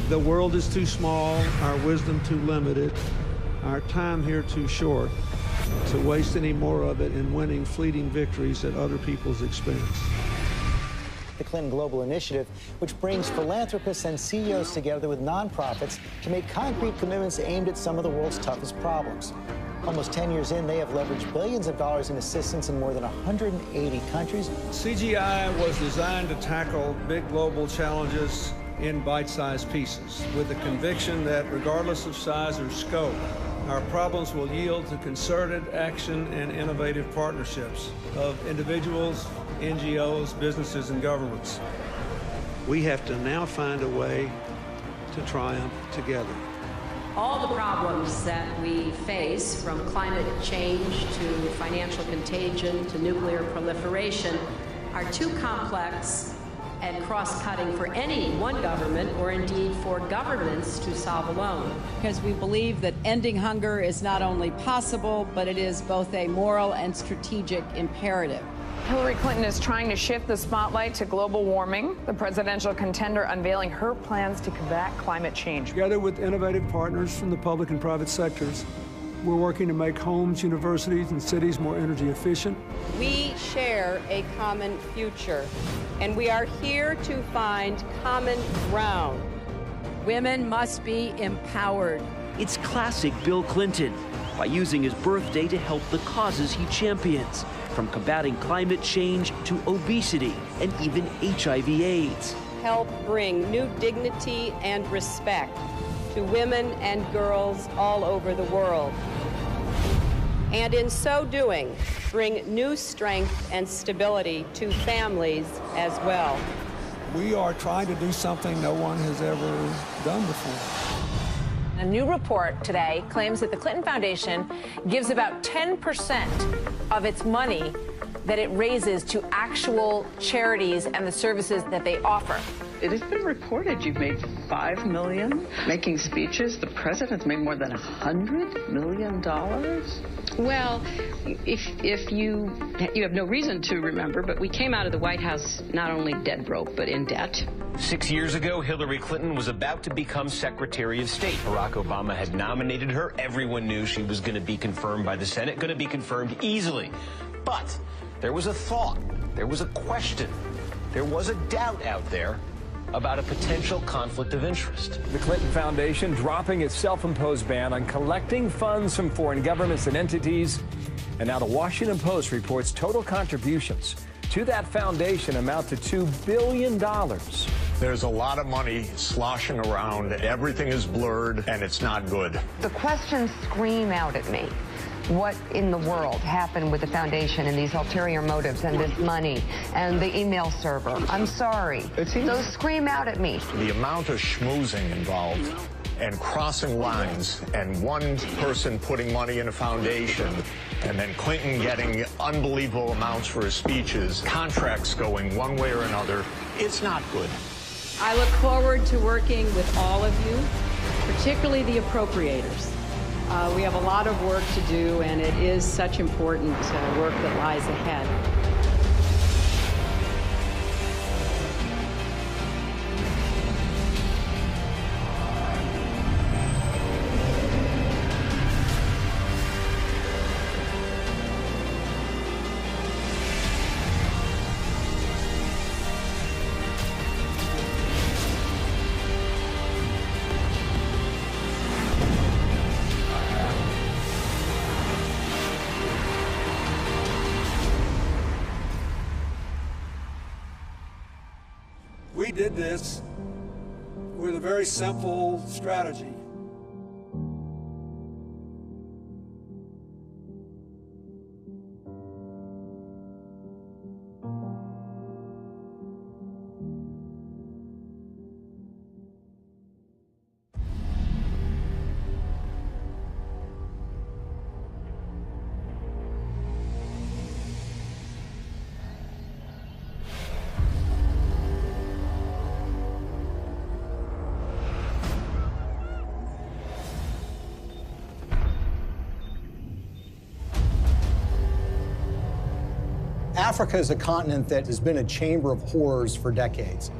The world is too small, our wisdom too limited, our time here too short to waste any more of it in winning fleeting victories at other people's expense. The Clinton Global Initiative, which brings philanthropists and CEOs together with nonprofits to make concrete commitments aimed at some of the world's toughest problems. Almost 10 years in, they have leveraged billions of dollars in assistance in more than 180 countries. CGI was designed to tackle big global challenges in bite-sized pieces, with the conviction that regardless of size or scope, our problems will yield to concerted action and innovative partnerships of individuals, NGOs, businesses, and governments. We have to now find a way to triumph together. All the problems that we face, from climate change to financial contagion to nuclear proliferation, are too complex and cross-cutting for any one government, or indeed for governments, to solve alone. Because we believe that ending hunger is not only possible, but it is both a moral and strategic imperative. Hillary Clinton is trying to shift the spotlight to global warming, the presidential contender unveiling her plans to combat climate change. Together with innovative partners from the public and private sectors, we're working to make homes, universities, and cities more energy efficient. We share a common future, and we are here to find common ground. Women must be empowered. It's classic Bill Clinton, by using his birthday to help the causes he champions, from combating climate change to obesity and even HIV/AIDS. Help bring new dignity and respect to women and girls all over the world. And in so doing, bring new strength and stability to families as well. We are trying to do something no one has ever done before. A new report today claims that the Clinton Foundation gives about 10% of its money that it raises to actual charities and the services that they offer. It has been reported you've made $5 million making speeches. The president's made more than $100 million. Well, if you have no reason to remember, but we came out of the White House not only dead broke, but in debt. 6 years ago, Hillary Clinton was about to become Secretary of State. Barack Obama had nominated her. Everyone knew she was going to be confirmed by the Senate, going to be confirmed easily. But there was a thought, there was a question, there was a doubt out there about a potential conflict of interest. The Clinton Foundation dropping its self-imposed ban on collecting funds from foreign governments and entities. And now the Washington Post reports total contributions to that foundation amount to $2 billion. There's a lot of money sloshing around. Everything is blurred, and it's not good. The questions scream out at me. What in the world happened with the foundation and these ulterior motives and this money and the email server? I'm sorry. Those scream out at me. The amount of schmoozing involved and crossing lines and one person putting money in a foundation and then Clinton getting unbelievable amounts for his speeches, contracts going one way or another, it's not good. I look forward to working with all of you, particularly the appropriators. We have a lot of work to do, and it is such important work that lies ahead. We did this with a very simple strategy. Africa is a continent that has been a chamber of horrors for decades.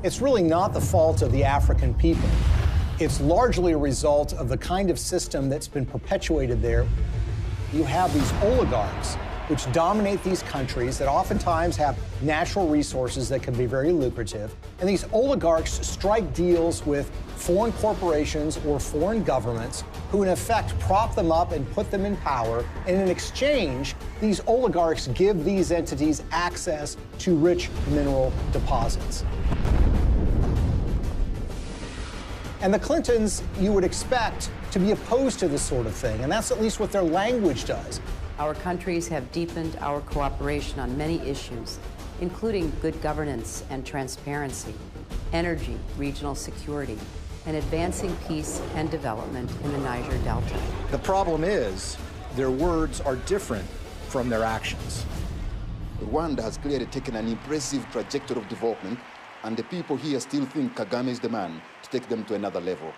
it's really not the fault of the African people. It's largely a result of the kind of system that's been perpetuated there. You have these oligarchs which dominate these countries that oftentimes have natural resources that can be very lucrative. And these oligarchs strike deals with foreign corporations or foreign governments who in effect prop them up and put them in power. And in exchange, these oligarchs give these entities access to rich mineral deposits. And the Clintons, you would expect to be opposed to this sort of thing, and that's at least what their language does. Our countries have deepened our cooperation on many issues, including good governance and transparency, energy, regional security, and advancing peace and development in the Niger Delta. The problem is, their words are different from their actions. Rwanda has clearly taken an impressive trajectory of development, and the people here still think Kagame is the man to take them to another level.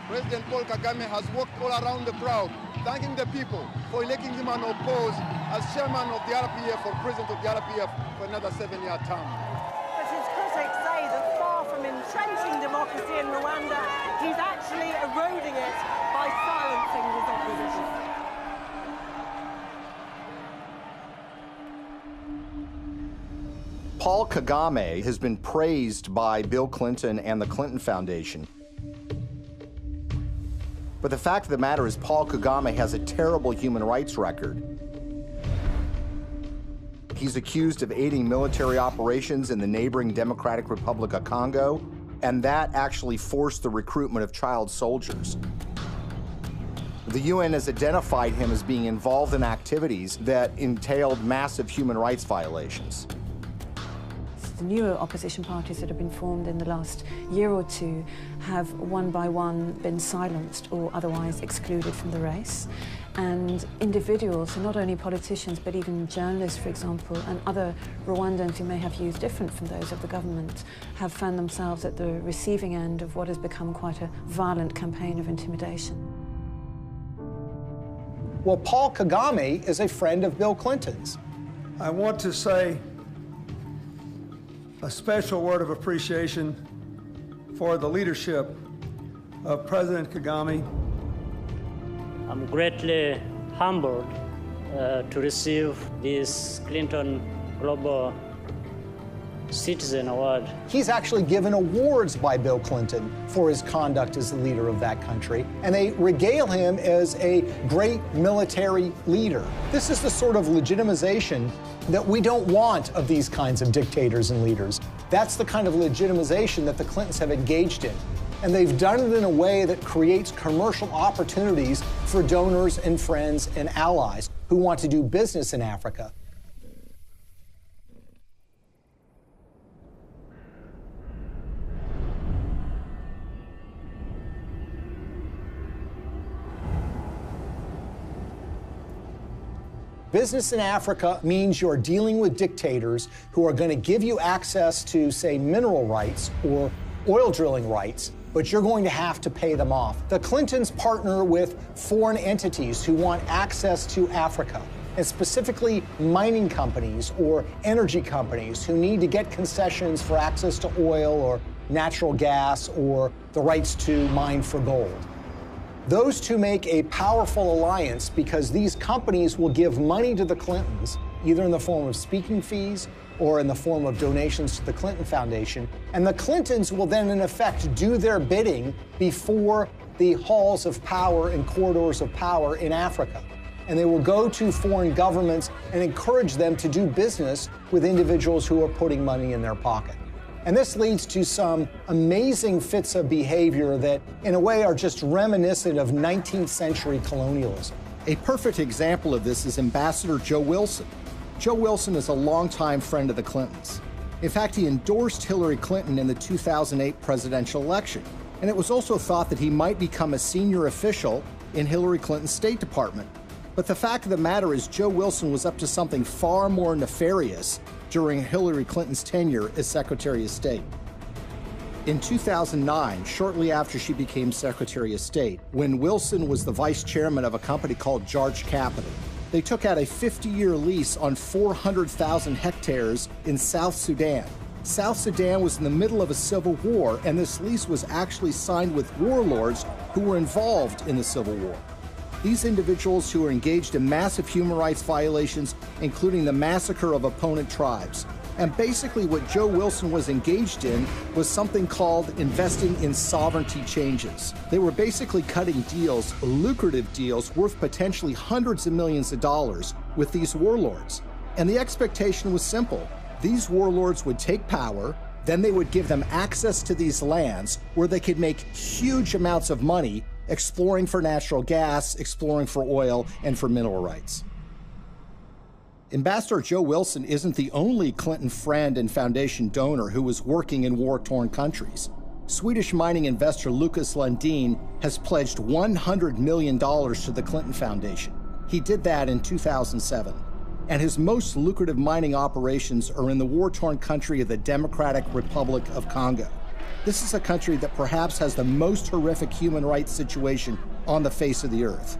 President Paul Kagame has walked all around the crowd, thanking the people for electing him unopposed as chairman of the RPF or president of the RPF for another 7-year term. But his critics say that far from entrenching democracy in Rwanda, he's actually eroding it by silencing his opposition. Paul Kagame has been praised by Bill Clinton and the Clinton Foundation. But the fact of the matter is Paul Kagame has a terrible human rights record. He's accused of aiding military operations in the neighboring Democratic Republic of Congo, and that actually forced the recruitment of child soldiers. The UN has identified him as being involved in activities that entailed massive human rights violations. The newer opposition parties that have been formed in the last year or two have one by one been silenced or otherwise excluded from the race. And individuals, so not only politicians but even journalists, for example, and other Rwandans who may have views different from those of the government, have found themselves at the receiving end of what has become quite a violent campaign of intimidation. Well, Paul Kagame is a friend of Bill Clinton's. I want to say a special word of appreciation for the leadership of President Kagame. I'm greatly humbled to receive this Clinton Global Citizen Award. He's actually given awards by Bill Clinton for his conduct as the leader of that country, and they regale him as a great military leader. This is the sort of legitimization that we don't want of these kinds of dictators and leaders. That's the kind of legitimization that the Clintons have engaged in. And they've done it in a way that creates commercial opportunities for donors and friends and allies who want to do business in Africa. Business in Africa means you're dealing with dictators who are going to give you access to, say, mineral rights or oil drilling rights, but you're going to have to pay them off. The Clintons partner with foreign entities who want access to Africa, and specifically mining companies or energy companies who need to get concessions for access to oil or natural gas or the rights to mine for gold. Those two make a powerful alliance because these companies will give money to the Clintons, either in the form of speaking fees or in the form of donations to the Clinton Foundation. And the Clintons will then, in effect, do their bidding before the halls of power and corridors of power in Africa. And they will go to foreign governments and encourage them to do business with individuals who are putting money in their pocket. And this leads to some amazing fits of behavior that, in a way, are just reminiscent of 19th century colonialism. A perfect example of this is Ambassador Joe Wilson. Joe Wilson is a longtime friend of the Clintons. In fact, he endorsed Hillary Clinton in the 2008 presidential election. And it was also thought that he might become a senior official in Hillary Clinton's State Department. But the fact of the matter is Joe Wilson was up to something far more nefarious during Hillary Clinton's tenure as Secretary of State. In 2009, shortly after she became Secretary of State, when Wilson was the vice chairman of a company called Jarch Capital, they took out a 50-year lease on 400,000 hectares in South Sudan. South Sudan was in the middle of a civil war, and this lease was actually signed with warlords who were involved in the civil war. These individuals who were engaged in massive human rights violations, including the massacre of opponent tribes. And basically what Joe Wilson was engaged in was something called investing in sovereignty changes. They were basically cutting deals, lucrative deals, worth potentially hundreds of millions of dollars with these warlords. And the expectation was simple. These warlords would take power, then they would give them access to these lands where they could make huge amounts of money exploring for natural gas, exploring for oil, and for mineral rights. Ambassador Joe Wilson isn't the only Clinton friend and foundation donor who was working in war-torn countries. Swedish mining investor Lucas Lundin has pledged $100 million to the Clinton Foundation. He did that in 2007. And his most lucrative mining operations are in the war-torn country of the Democratic Republic of Congo. This is a country that perhaps has the most horrific human rights situation on the face of the earth.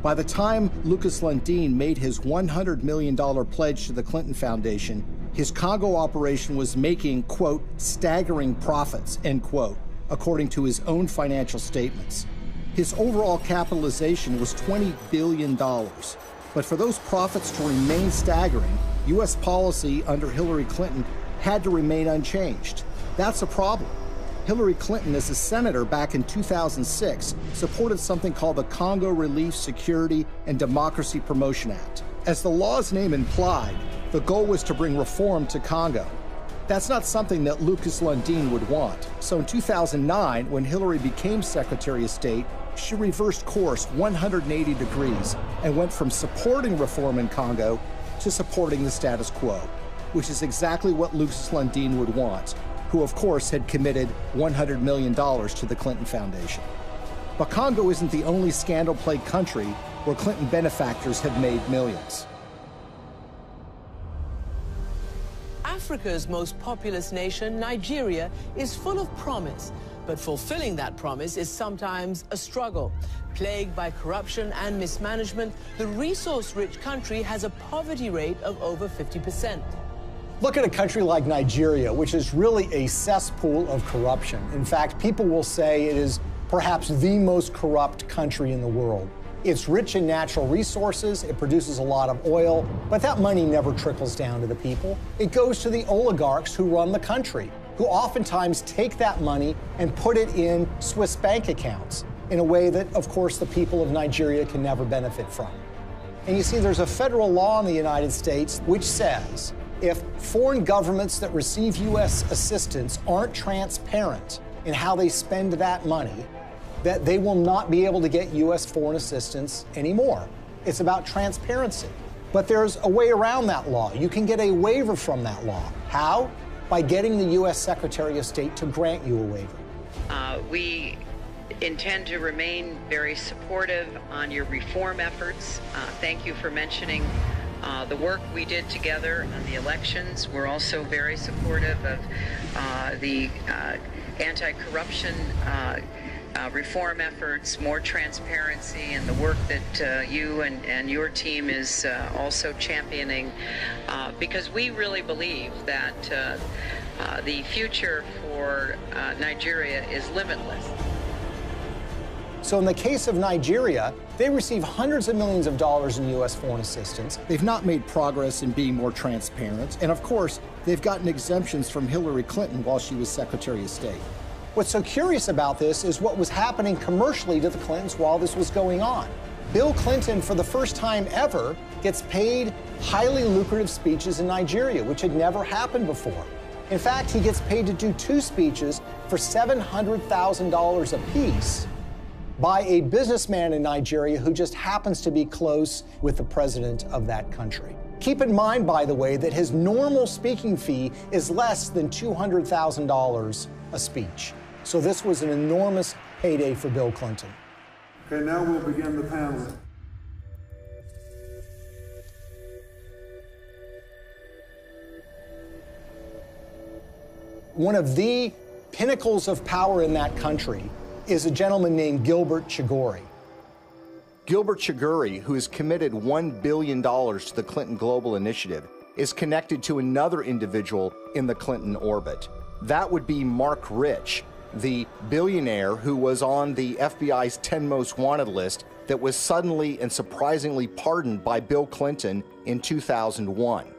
By the time Lucas Lundin made his $100 million pledge to the Clinton Foundation, his Congo operation was making, quote, staggering profits, end quote, according to his own financial statements. His overall capitalization was $20 billion. But for those profits to remain staggering, U.S. policy under Hillary Clinton had to remain unchanged. That's a problem. Hillary Clinton, as a senator back in 2006, supported something called the Congo Relief, Security, and Democracy Promotion Act. As the law's name implied, the goal was to bring reform to Congo. That's not something that Lucas Lundin would want. So in 2009, when Hillary became Secretary of State, she reversed course 180 degrees and went from supporting reform in Congo to supporting the status quo, which is exactly what Lucas Lundin would want, who of course had committed $100 million to the Clinton Foundation. But Congo isn't the only scandal-plagued country where Clinton benefactors have made millions. Africa's most populous nation, Nigeria, is full of promise, but fulfilling that promise is sometimes a struggle. Plagued by corruption and mismanagement, the resource-rich country has a poverty rate of over 50%. Look at a country like Nigeria, which is really a cesspool of corruption. In fact, people will say it is perhaps the most corrupt country in the world. It's rich in natural resources, it produces a lot of oil, but that money never trickles down to the people. It goes to the oligarchs who run the country, who oftentimes take that money and put it in Swiss bank accounts in a way that, of course, the people of Nigeria can never benefit from. And you see, there's a federal law in the United States which says if foreign governments that receive U.S. assistance aren't transparent in how they spend that money, that they will not be able to get U.S. foreign assistance anymore. It's about transparency. But there's a way around that law. You can get a waiver from that law. How? By getting the U.S. Secretary of State to grant you a waiver. We intend to remain very supportive on your reform efforts. Thank you for mentioning the work we did together on the elections. We're also very supportive of the anti-corruption reform efforts, more transparency, and the work that you and your team is also championing, because we really believe that the future for Nigeria is limitless. So in the case of Nigeria, they receive hundreds of millions of dollars in U.S. foreign assistance. They've not made progress in being more transparent. And of course, they've gotten exemptions from Hillary Clinton while she was Secretary of State. What's so curious about this is what was happening commercially to the Clintons while this was going on. Bill Clinton, for the first time ever, gets paid highly lucrative speeches in Nigeria, which had never happened before. In fact, he gets paid to do 2 speeches for $700,000 apiece by a businessman in Nigeria who just happens to be close with the president of that country. Keep in mind, by the way, that his normal speaking fee is less than $200,000 a speech. So this was an enormous payday for Bill Clinton. Okay, now we'll begin the panel. One of the pinnacles of power in that country is a gentleman named Gilbert Chagoury. Gilbert Chagoury, who has committed $1 billion to the Clinton Global Initiative, is connected to another individual in the Clinton orbit. That would be Marc Rich, the billionaire who was on the FBI's 10 most wanted list that was suddenly and surprisingly pardoned by Bill Clinton in 2001.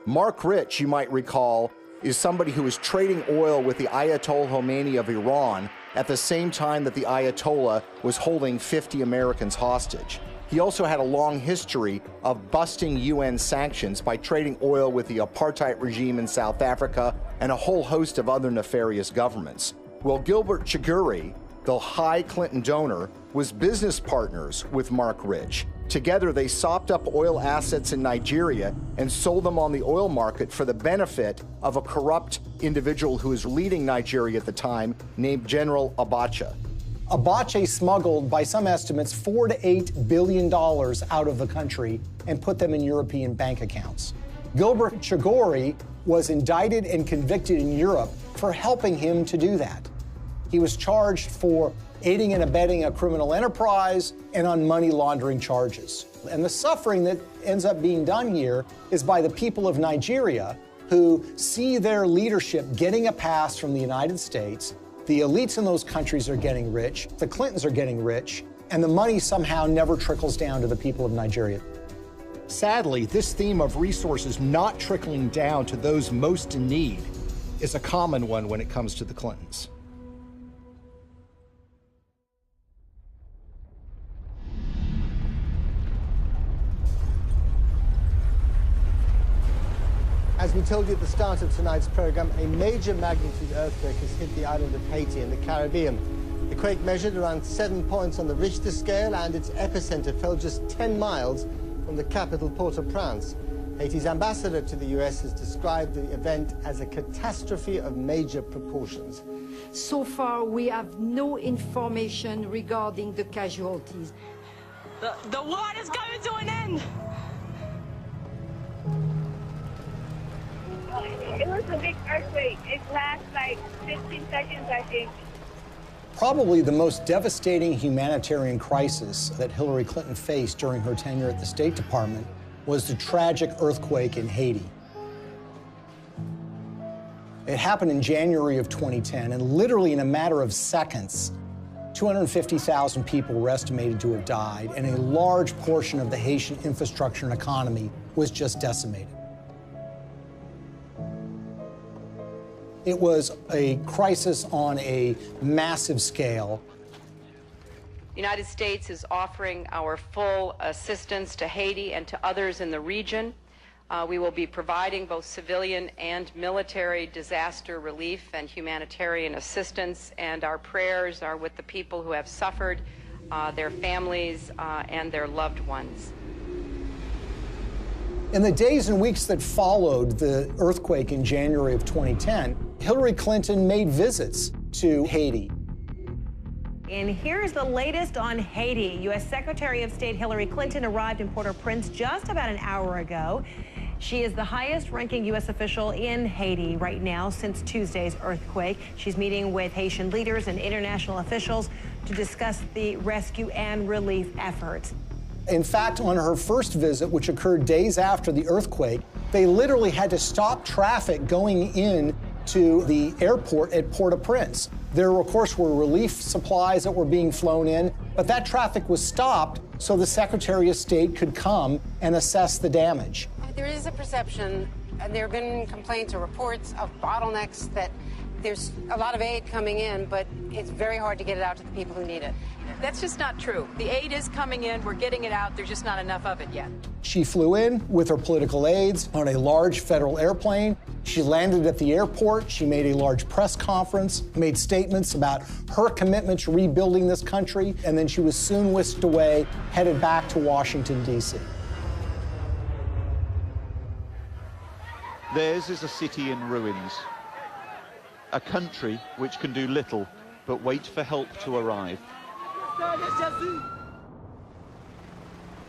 Marc Rich, you might recall, is somebody who was trading oil with the Ayatollah Khomeini of Iran at the same time that the Ayatollah was holding 50 Americans hostage. He also had a long history of busting UN sanctions by trading oil with the apartheid regime in South Africa and a whole host of other nefarious governments. Well, Gilbert Chagoury, the high Clinton donor, was business partners with Marc Rich. Together, they sopped up oil assets in Nigeria and sold them on the oil market for the benefit of a corrupt individual who was leading Nigeria at the time, named General Abacha. Abacha smuggled, by some estimates, $4 to $8 billion out of the country and put them in European bank accounts. Gilbert Chagoury was indicted and convicted in Europe for helping him to do that. He was charged for aiding and abetting a criminal enterprise and on money laundering charges. And the suffering that ends up being done here is by the people of Nigeria, who see their leadership getting a pass from the United States. The elites in those countries are getting rich, the Clintons are getting rich, and the money somehow never trickles down to the people of Nigeria. Sadly, this theme of resources not trickling down to those most in need is a common one when it comes to the Clintons. As we told you at the start of tonight's program, a major magnitude earthquake has hit the island of Haiti in the Caribbean. The quake measured around 7 points on the Richter scale, and its epicenter fell just 10 miles from the capital, Port-au-Prince. Haiti's ambassador to the U.S. has described the event as a catastrophe of major proportions. So far, we have no information regarding the casualties. The war is coming to an end! It was a big earthquake. It lasted like 15 seconds, I think. Probably the most devastating humanitarian crisis that Hillary Clinton faced during her tenure at the State Department was the tragic earthquake in Haiti. It happened in January of 2010, and literally in a matter of seconds, 250,000 people were estimated to have died, and a large portion of the Haitian infrastructure and economy was just decimated. It was a crisis on a massive scale. The United States is offering our full assistance to Haiti and to others in the region. We will be providing both civilian and military disaster relief and humanitarian assistance, and our prayers are with the people who have suffered, their families, and their loved ones. In the days and weeks that followed the earthquake in January of 2010, Hillary Clinton made visits to Haiti. And here's the latest on Haiti. U.S. Secretary of State Hillary Clinton arrived in Port-au-Prince just about an hour ago. She is the highest-ranking U.S. official in Haiti right now since Tuesday's earthquake. She's meeting with Haitian leaders and international officials to discuss the rescue and relief efforts. In fact, on her first visit, which occurred days after the earthquake, they literally had to stop traffic going in to the airport at Port-au-Prince. There, of course, were relief supplies that were being flown in, but that traffic was stopped so the Secretary of State could come and assess the damage. There is a perception, and there have been complaints or reports of bottlenecks, that there's a lot of aid coming in, but it's very hard to get it out to the people who need it. That's just not true. The aid is coming in, we're getting it out, there's just not enough of it yet. She flew in with her political aides on a large federal airplane. She landed at the airport. She made a large press conference, made statements about her commitment to rebuilding this country, and then she was soon whisked away, headed back to Washington, D.C. Theirs is a city in ruins, a country which can do little but wait for help to arrive.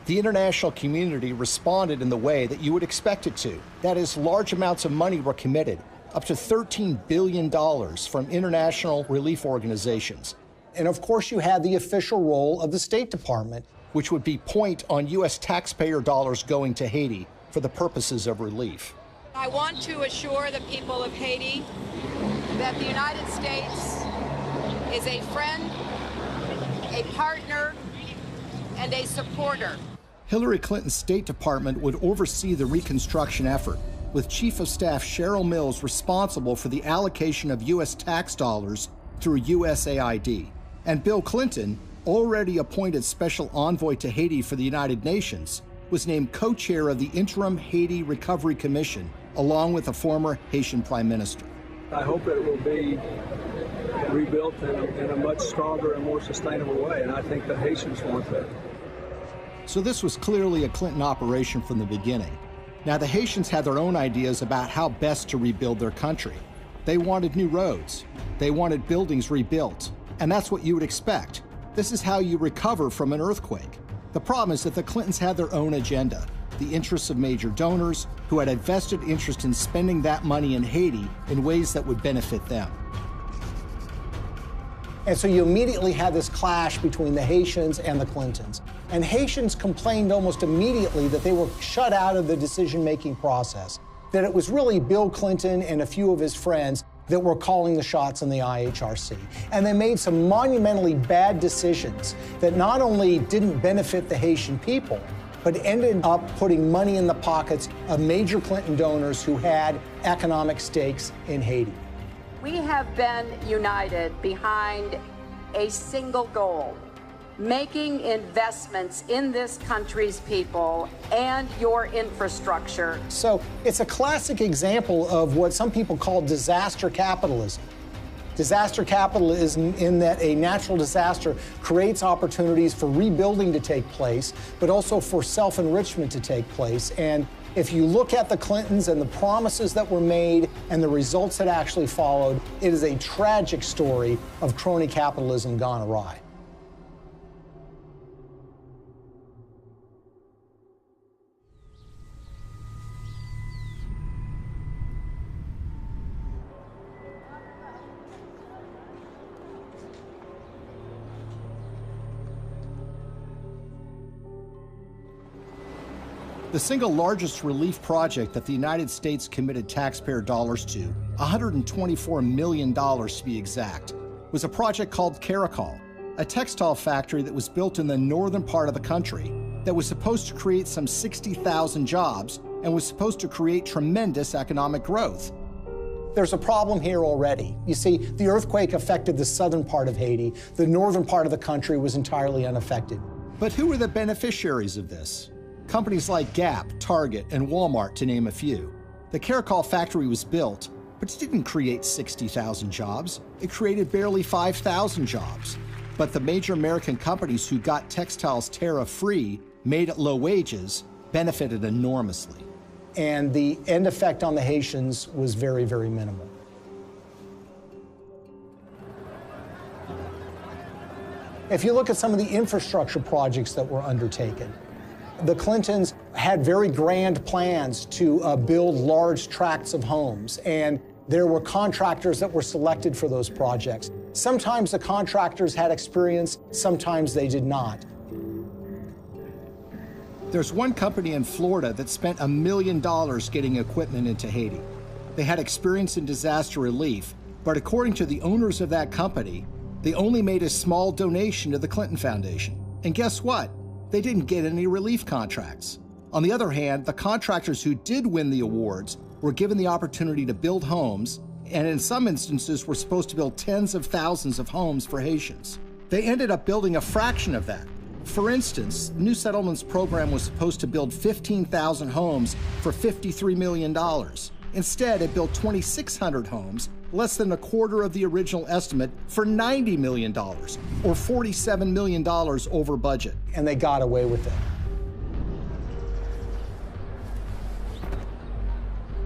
The international community responded in the way that you would expect it to. That is, large amounts of money were committed, up to $13 billion from international relief organizations. And of course, you had the official role of the State Department, which would be point on U.S. taxpayer dollars going to Haiti for the purposes of relief. I want to assure the people of Haiti that the United States is a friend, a partner, and a supporter. Hillary Clinton's State Department would oversee the reconstruction effort, with Chief of Staff Cheryl Mills responsible for the allocation of U.S. tax dollars through USAID. And Bill Clinton, already appointed Special Envoy to Haiti for the United Nations, was named co-chair of the Interim Haiti Recovery Commission, along with a former Haitian Prime Minister. I hope that it will be rebuilt in a much stronger and more sustainable way, and I think the Haitians want that. So this was clearly a Clinton operation from the beginning. Now, the Haitians had their own ideas about how best to rebuild their country. They wanted new roads. They wanted buildings rebuilt. And that's what you would expect. This is how you recover from an earthquake. The problem is that the Clintons had their own agenda, the interests of major donors who had a vested interest in spending that money in Haiti in ways that would benefit them. And so you immediately had this clash between the Haitians and the Clintons. And Haitians complained almost immediately that they were shut out of the decision-making process, that it was really Bill Clinton and a few of his friends that were calling the shots in the IHRC. And they made some monumentally bad decisions that not only didn't benefit the Haitian people, but ended up putting money in the pockets of major Clinton donors who had economic stakes in Haiti. We have been united behind a single goal: making investments in this country's people and your infrastructure. So it's a classic example of what some people call disaster capitalism. Disaster capitalism in that a natural disaster creates opportunities for rebuilding to take place, but also for self-enrichment to take place. And if you look at the Clintons and the promises that were made and the results that actually followed, it is a tragic story of crony capitalism gone awry. The single largest relief project that the United States committed taxpayer dollars to, $124 million to be exact, was a project called Caracol, a textile factory that was built in the northern part of the country that was supposed to create some 60,000 jobs and was supposed to create tremendous economic growth. There's a problem here already. You see, the earthquake affected the southern part of Haiti. The northern part of the country was entirely unaffected. But who were the beneficiaries of this? Companies like Gap, Target, and Walmart, to name a few. The Caracol factory was built, but it didn't create 60,000 jobs. It created barely 5,000 jobs. But the major American companies who got textiles tariff-free, made at low wages, benefited enormously. And the end effect on the Haitians was very, very minimal. If you look at some of the infrastructure projects that were undertaken, the Clintons had very grand plans to build large tracts of homes, and there were contractors that were selected for those projects. Sometimes the contractors had experience, sometimes they did not. There's one company in Florida that spent $1 million getting equipment into Haiti. They had experience in disaster relief, but according to the owners of that company, they only made a small donation to the Clinton Foundation. And guess what? They didn't get any relief contracts. On the other hand, the contractors who did win the awards were given the opportunity to build homes, and in some instances were supposed to build tens of thousands of homes for Haitians. They ended up building a fraction of that. For instance, the New Settlements program was supposed to build 15,000 homes for $53 million. Instead, it built 2,600 homes, less than a quarter of the original estimate, for $90 million, or $47 million over budget. And they got away with it.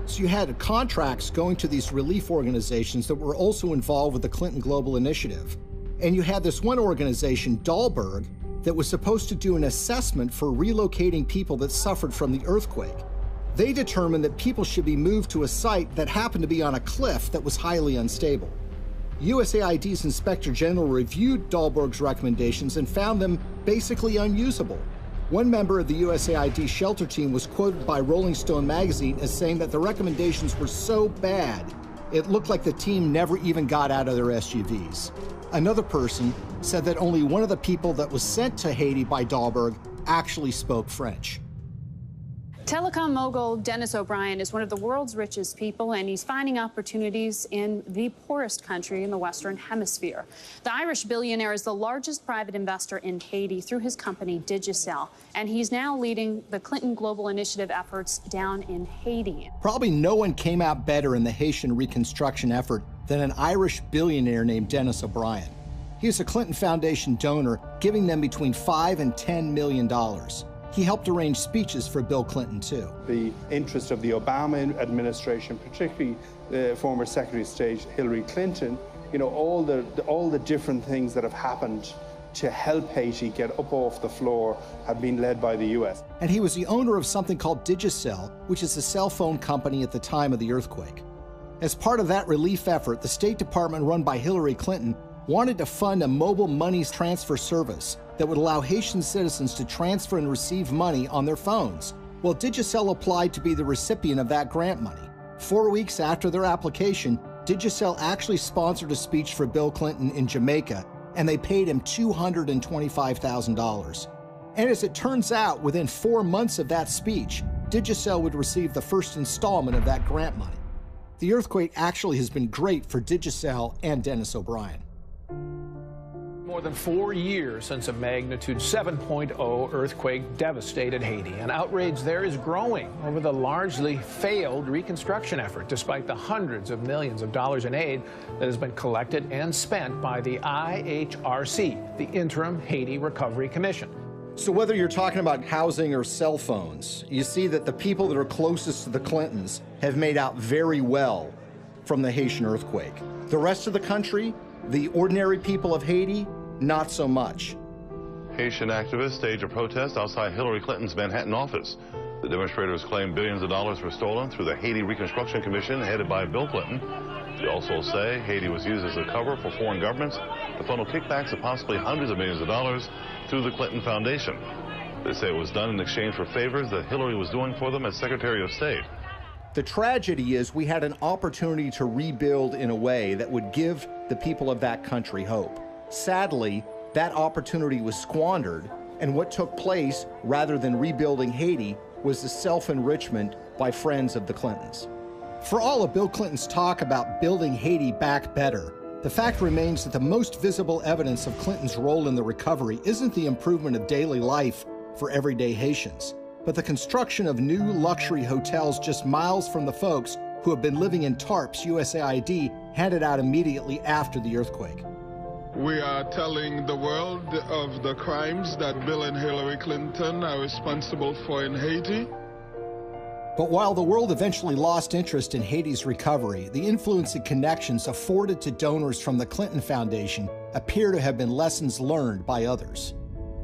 So you had contracts going to these relief organizations that were also involved with the Clinton Global Initiative. And you had this one organization, Dahlberg, that was supposed to do an assessment for relocating people that suffered from the earthquake. They determined that people should be moved to a site that happened to be on a cliff that was highly unstable. USAID's Inspector General reviewed Dahlberg's recommendations and found them basically unusable. One member of the USAID shelter team was quoted by Rolling Stone magazine as saying that the recommendations were so bad, it looked like the team never even got out of their SUVs. Another person said that only one of the people that was sent to Haiti by Dahlberg actually spoke French. Telecom mogul Dennis O'Brien is one of the world's richest people, and he's finding opportunities in the poorest country in the Western Hemisphere. The Irish billionaire is the largest private investor in Haiti through his company Digicel, and he's now leading the Clinton Global Initiative efforts down in Haiti. Probably no one came out better in the Haitian reconstruction effort than an Irish billionaire named Dennis O'Brien. He was a Clinton Foundation donor, giving them between $5 and $10 million. He helped arrange speeches for Bill Clinton, too. The interest of the Obama administration, particularly the former Secretary of State Hillary Clinton, you know, all the different things that have happened to help Haiti get up off the floor have been led by the U.S. And he was the owner of something called Digicel, which is a cell phone company at the time of the earthquake. As part of that relief effort, the State Department run by Hillary Clinton wanted to fund a mobile money transfer service that would allow Haitian citizens to transfer and receive money on their phones. Well, Digicel applied to be the recipient of that grant money. 4 weeks after their application, Digicel actually sponsored a speech for Bill Clinton in Jamaica, and they paid him $225,000. And as it turns out, within 4 months of that speech, Digicel would receive the first installment of that grant money. The earthquake actually has been great for Digicel and Dennis O'Brien. More than 4 years since a magnitude 7.0 earthquake devastated Haiti, and outrage there is growing over the largely failed reconstruction effort, despite the hundreds of millions of dollars in aid that has been collected and spent by the IHRC, the Interim Haiti Recovery Commission. So whether you're talking about housing or cell phones, you see that the people that are closest to the Clintons have made out very well from the Haitian earthquake. The rest of the country, the ordinary people of Haiti, not so much. Haitian activists staged a protest outside Hillary Clinton's Manhattan office. The demonstrators claim billions of dollars were stolen through the Haiti Reconstruction Commission headed by Bill Clinton. They also say Haiti was used as a cover for foreign governments to funnel kickbacks of possibly hundreds of millions of dollars through the Clinton Foundation. They say it was done in exchange for favors that Hillary was doing for them as Secretary of State. The tragedy is we had an opportunity to rebuild in a way that would give the people of that country hope. Sadly, that opportunity was squandered, and what took place, rather than rebuilding Haiti, was the self-enrichment by friends of the Clintons. For all of Bill Clinton's talk about building Haiti back better, the fact remains that the most visible evidence of Clinton's role in the recovery isn't the improvement of daily life for everyday Haitians, but the construction of new luxury hotels just miles from the folks who have been living in tarps USAID handed out immediately after the earthquake. We are telling the world of the crimes that Bill and Hillary Clinton are responsible for in Haiti. But while the world eventually lost interest in Haiti's recovery, the influence and connections afforded to donors from the Clinton Foundation appear to have been lessons learned by others.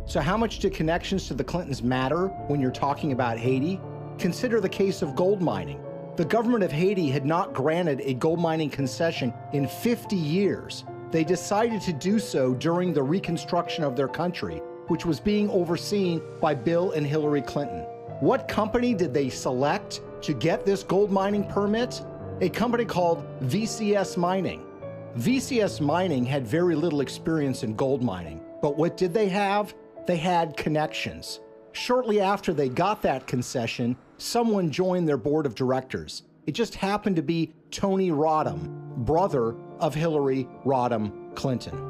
So how much do connections to the Clintons matter when you're talking about Haiti? Consider the case of gold mining. The government of Haiti had not granted a gold mining concession in 50 years. They decided to do so during the reconstruction of their country, which was being overseen by Bill and Hillary Clinton. What company did they select to get this gold mining permit? A company called VCS Mining. VCS Mining had very little experience in gold mining, but what did they have? They had connections. Shortly after they got that concession, someone joined their board of directors. It just happened to be Tony Rodham, brother of Hillary Rodham Clinton.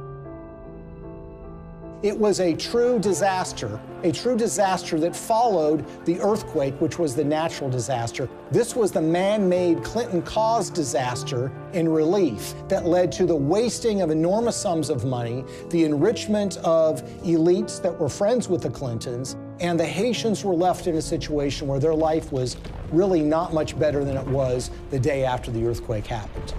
It was a true disaster that followed the earthquake, which was the natural disaster. This was the man-made Clinton-caused disaster in relief that led to the wasting of enormous sums of money, the enrichment of elites that were friends with the Clintons, and the Haitians were left in a situation where their life was really not much better than it was the day after the earthquake happened.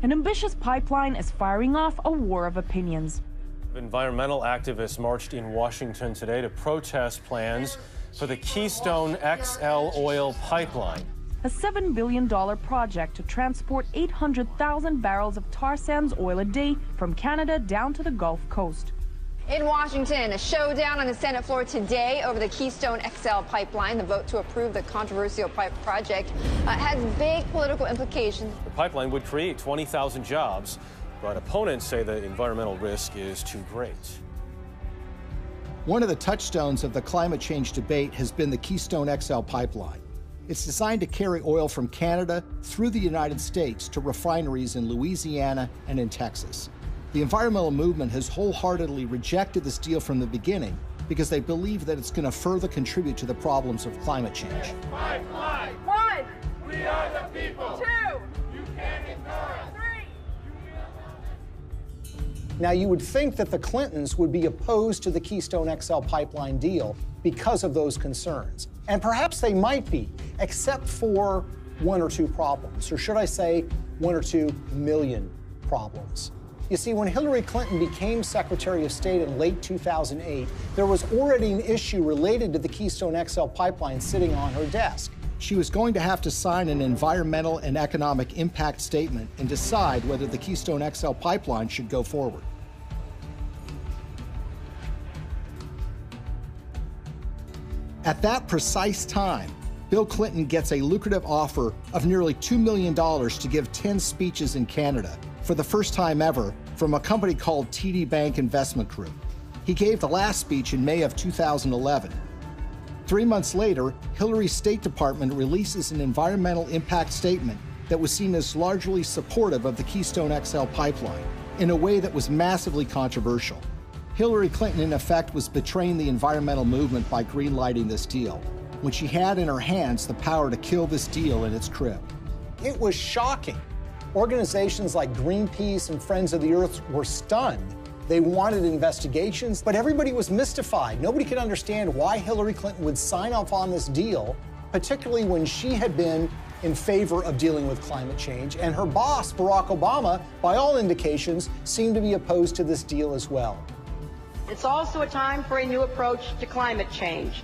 An ambitious pipeline is firing off a war of opinions. Environmental activists marched in Washington today to protest plans for the Keystone XL oil pipeline. A $7 billion project to transport 800,000 barrels of tar sands oil a day from Canada down to the Gulf Coast. In Washington, a showdown on the Senate floor today over the Keystone XL pipeline. The vote to approve the controversial pipe project has big political implications. The pipeline would create 20,000 jobs, but opponents say the environmental risk is too great. One of the touchstones of the climate change debate has been the Keystone XL pipeline. It's designed to carry oil from Canada through the United States to refineries in Louisiana and in Texas. The environmental movement has wholeheartedly rejected this deal from the beginning because they believe that it's going to further contribute to the problems of climate change. Pipeline. 1. We are the people. 2. You can't ignore us. 3. Now, you would think that the Clintons would be opposed to the Keystone XL pipeline deal because of those concerns. And perhaps they might be, except for one or two problems, or should I say 1 or 2 million problems. You see, when Hillary Clinton became Secretary of State in late 2008, there was already an issue related to the Keystone XL pipeline sitting on her desk. She was going to have to sign an environmental and economic impact statement and decide whether the Keystone XL pipeline should go forward. At that precise time, Bill Clinton gets a lucrative offer of nearly $2 million to give 10 speeches in Canada for the first time ever from a company called TD Bank Investment Group. He gave the last speech in May of 2011. 3 months later, Hillary's State Department releases an environmental impact statement that was seen as largely supportive of the Keystone XL pipeline in a way that was massively controversial. Hillary Clinton, in effect, was betraying the environmental movement by greenlighting this deal, when she had in her hands the power to kill this deal in its crib. It was shocking. Organizations like Greenpeace and Friends of the Earth were stunned. They wanted investigations, but everybody was mystified. Nobody could understand why Hillary Clinton would sign off on this deal, particularly when she had been in favor of dealing with climate change, and her boss, Barack Obama, by all indications, seemed to be opposed to this deal as well. It's also a time for a new approach to climate change.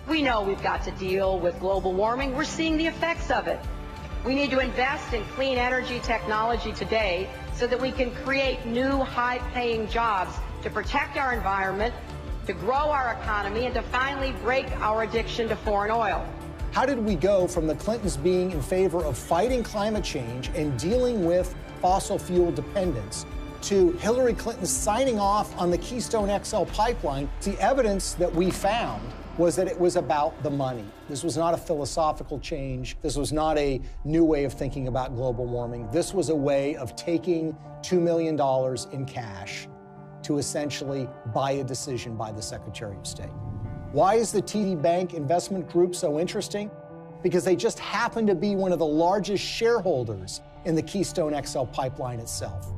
We know we've got to deal with global warming. We're seeing the effects of it. We need to invest in clean energy technology today so that we can create new high-paying jobs to protect our environment, to grow our economy, and to finally break our addiction to foreign oil. How did we go from the Clintons being in favor of fighting climate change and dealing with fossil fuel dependence to Hillary Clinton signing off on the Keystone XL pipeline? The evidence that we found was that it was about the money. This was not a philosophical change. This was not a new way of thinking about global warming. This was a way of taking $2 million in cash to essentially buy a decision by the Secretary of State. Why is the TD Bank Investment Group so interesting? Because they just happen to be one of the largest shareholders in the Keystone XL pipeline itself.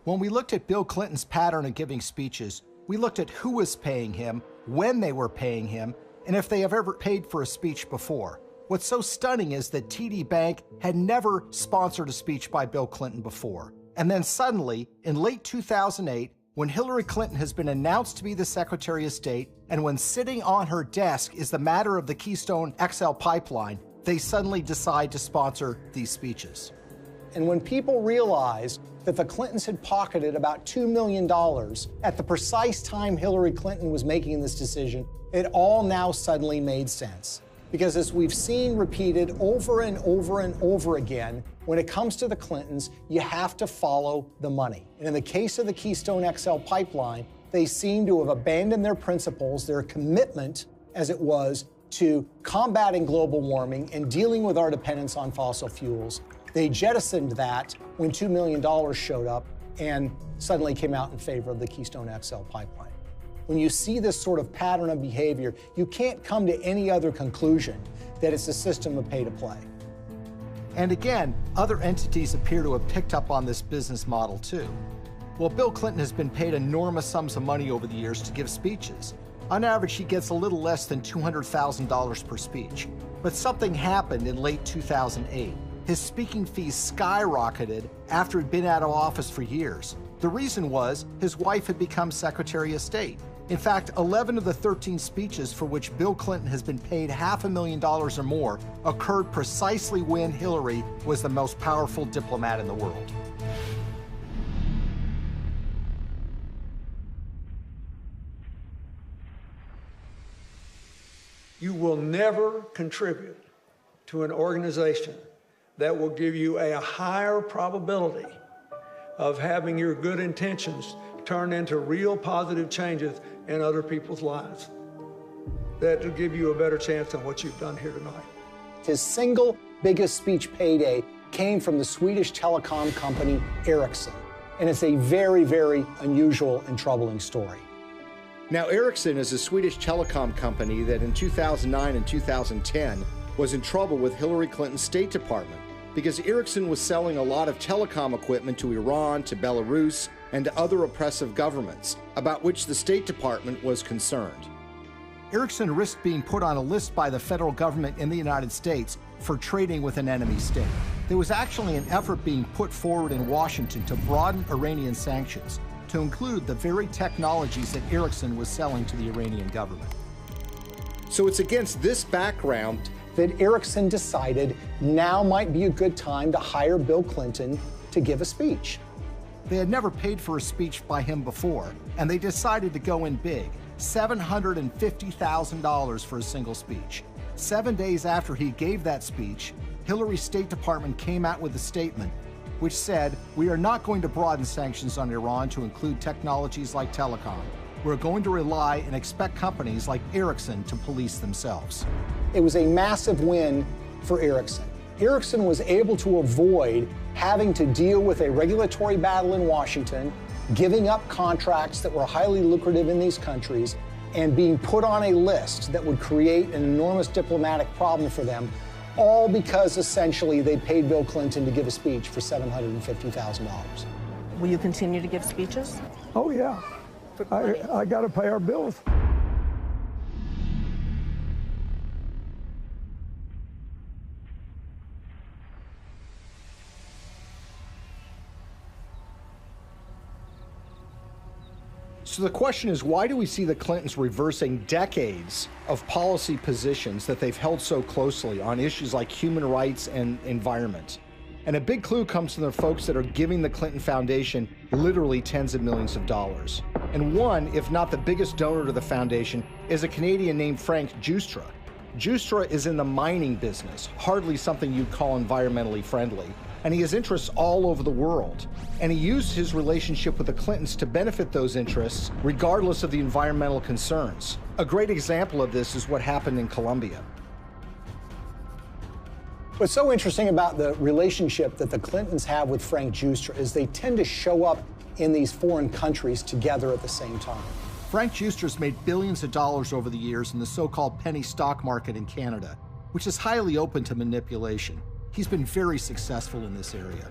When we looked at Bill Clinton's pattern of giving speeches, we looked at who was paying him, when they were paying him, and if they have ever paid for a speech before. What's so stunning is that TD Bank had never sponsored a speech by Bill Clinton before. And then suddenly, in late 2008, when Hillary Clinton has been announced to be the Secretary of State, and when sitting on her desk is the matter of the Keystone XL pipeline, they suddenly decide to sponsor these speeches. And when people realized that the Clintons had pocketed about $2 million at the precise time Hillary Clinton was making this decision, it all now suddenly made sense. Because as we've seen repeated over and over and over again, when it comes to the Clintons, you have to follow the money. And in the case of the Keystone XL pipeline, they seem to have abandoned their principles, their commitment, as it was, to combating global warming and dealing with our dependence on fossil fuels. They jettisoned that when $2 million showed up and suddenly came out in favor of the Keystone XL pipeline. When you see this sort of pattern of behavior, you can't come to any other conclusion that it's a system of pay to play. And again, other entities appear to have picked up on this business model too. Well, Bill Clinton has been paid enormous sums of money over the years to give speeches. On average, he gets a little less than $200,000 per speech. But something happened in late 2008. his speaking fees skyrocketed after he'd been out of office for years. The reason was his wife had become Secretary of State. In fact, 11 of the 13 speeches for which Bill Clinton has been paid $500,000 or more occurred precisely when Hillary was the most powerful diplomat in the world. You will never contribute to an organization that will give you a higher probability of having your good intentions turn into real positive changes in other people's lives. That will give you a better chance than what you've done here tonight. His single biggest speech payday came from the Swedish telecom company Ericsson. And it's a very, very unusual and troubling story. Now, Ericsson is a Swedish telecom company that in 2009 and 2010 was in trouble with Hillary Clinton's State Department because Ericsson was selling a lot of telecom equipment to Iran, to Belarus, and to other oppressive governments, about which the State Department was concerned. Ericsson risked being put on a list by the federal government in the United States for trading with an enemy state. There was actually an effort being put forward in Washington to broaden Iranian sanctions to include the very technologies that Ericsson was selling to the Iranian government. So it's against this background that Ericsson decided now might be a good time to hire Bill Clinton to give a speech. They had never paid for a speech by him before, and they decided to go in big, $750,000 for a single speech. 7 days after he gave that speech, Hillary's State Department came out with a statement which said, "We are not going to broaden sanctions on Iran to include technologies like telecom. We're going to rely and expect companies like Ericsson to police themselves." It was a massive win for Ericsson. Ericsson was able to avoid having to deal with a regulatory battle in Washington, giving up contracts that were highly lucrative in these countries, and being put on a list that would create an enormous diplomatic problem for them, all because essentially they paid Bill Clinton to give a speech for $750,000. Will you continue to give speeches? Oh, yeah. I got to pay our bills. So the question is, why do we see the Clintons reversing decades of policy positions that they've held so closely on issues like human rights and environment? And a big clue comes from the folks that are giving the Clinton Foundation literally tens of millions of dollars. And one, if not the biggest donor to the foundation, is a Canadian named Frank Giustra. Giustra is in the mining business, hardly something you'd call environmentally friendly. And he has interests all over the world. And he used his relationship with the Clintons to benefit those interests, regardless of the environmental concerns. A great example of this is what happened in Colombia. What's so interesting about the relationship that the Clintons have with Frank Giustra is they tend to show up in these foreign countries together at the same time. Frank Giustra's made billions of dollars over the years in the so-called penny stock market in Canada, which is highly open to manipulation. He's been very successful in this area.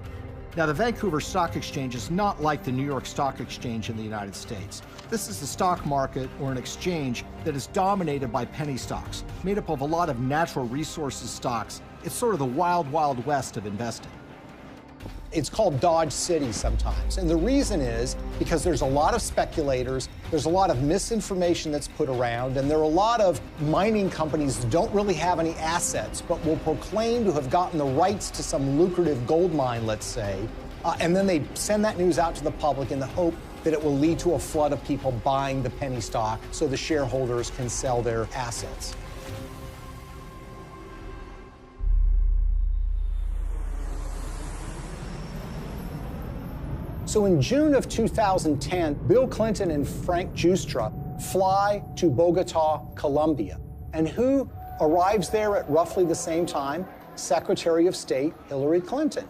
Now, the Vancouver Stock Exchange is not like the New York Stock Exchange in the United States. This is a stock market or an exchange that is dominated by penny stocks, made up of a lot of natural resources stocks. It's sort of the wild, wild west of investing. It's called Dodge City sometimes. And the reason is because there's a lot of speculators, there's a lot of misinformation that's put around, and there are a lot of mining companies that don't really have any assets, but will proclaim to have gotten the rights to some lucrative gold mine, let's say, and then they send that news out to the public in the hope that it will lead to a flood of people buying the penny stock so the shareholders can sell their assets. So in June of 2010, Bill Clinton and Frank Giustra fly to Bogota, Colombia. And who arrives there at roughly the same time? Secretary of State Hillary Clinton.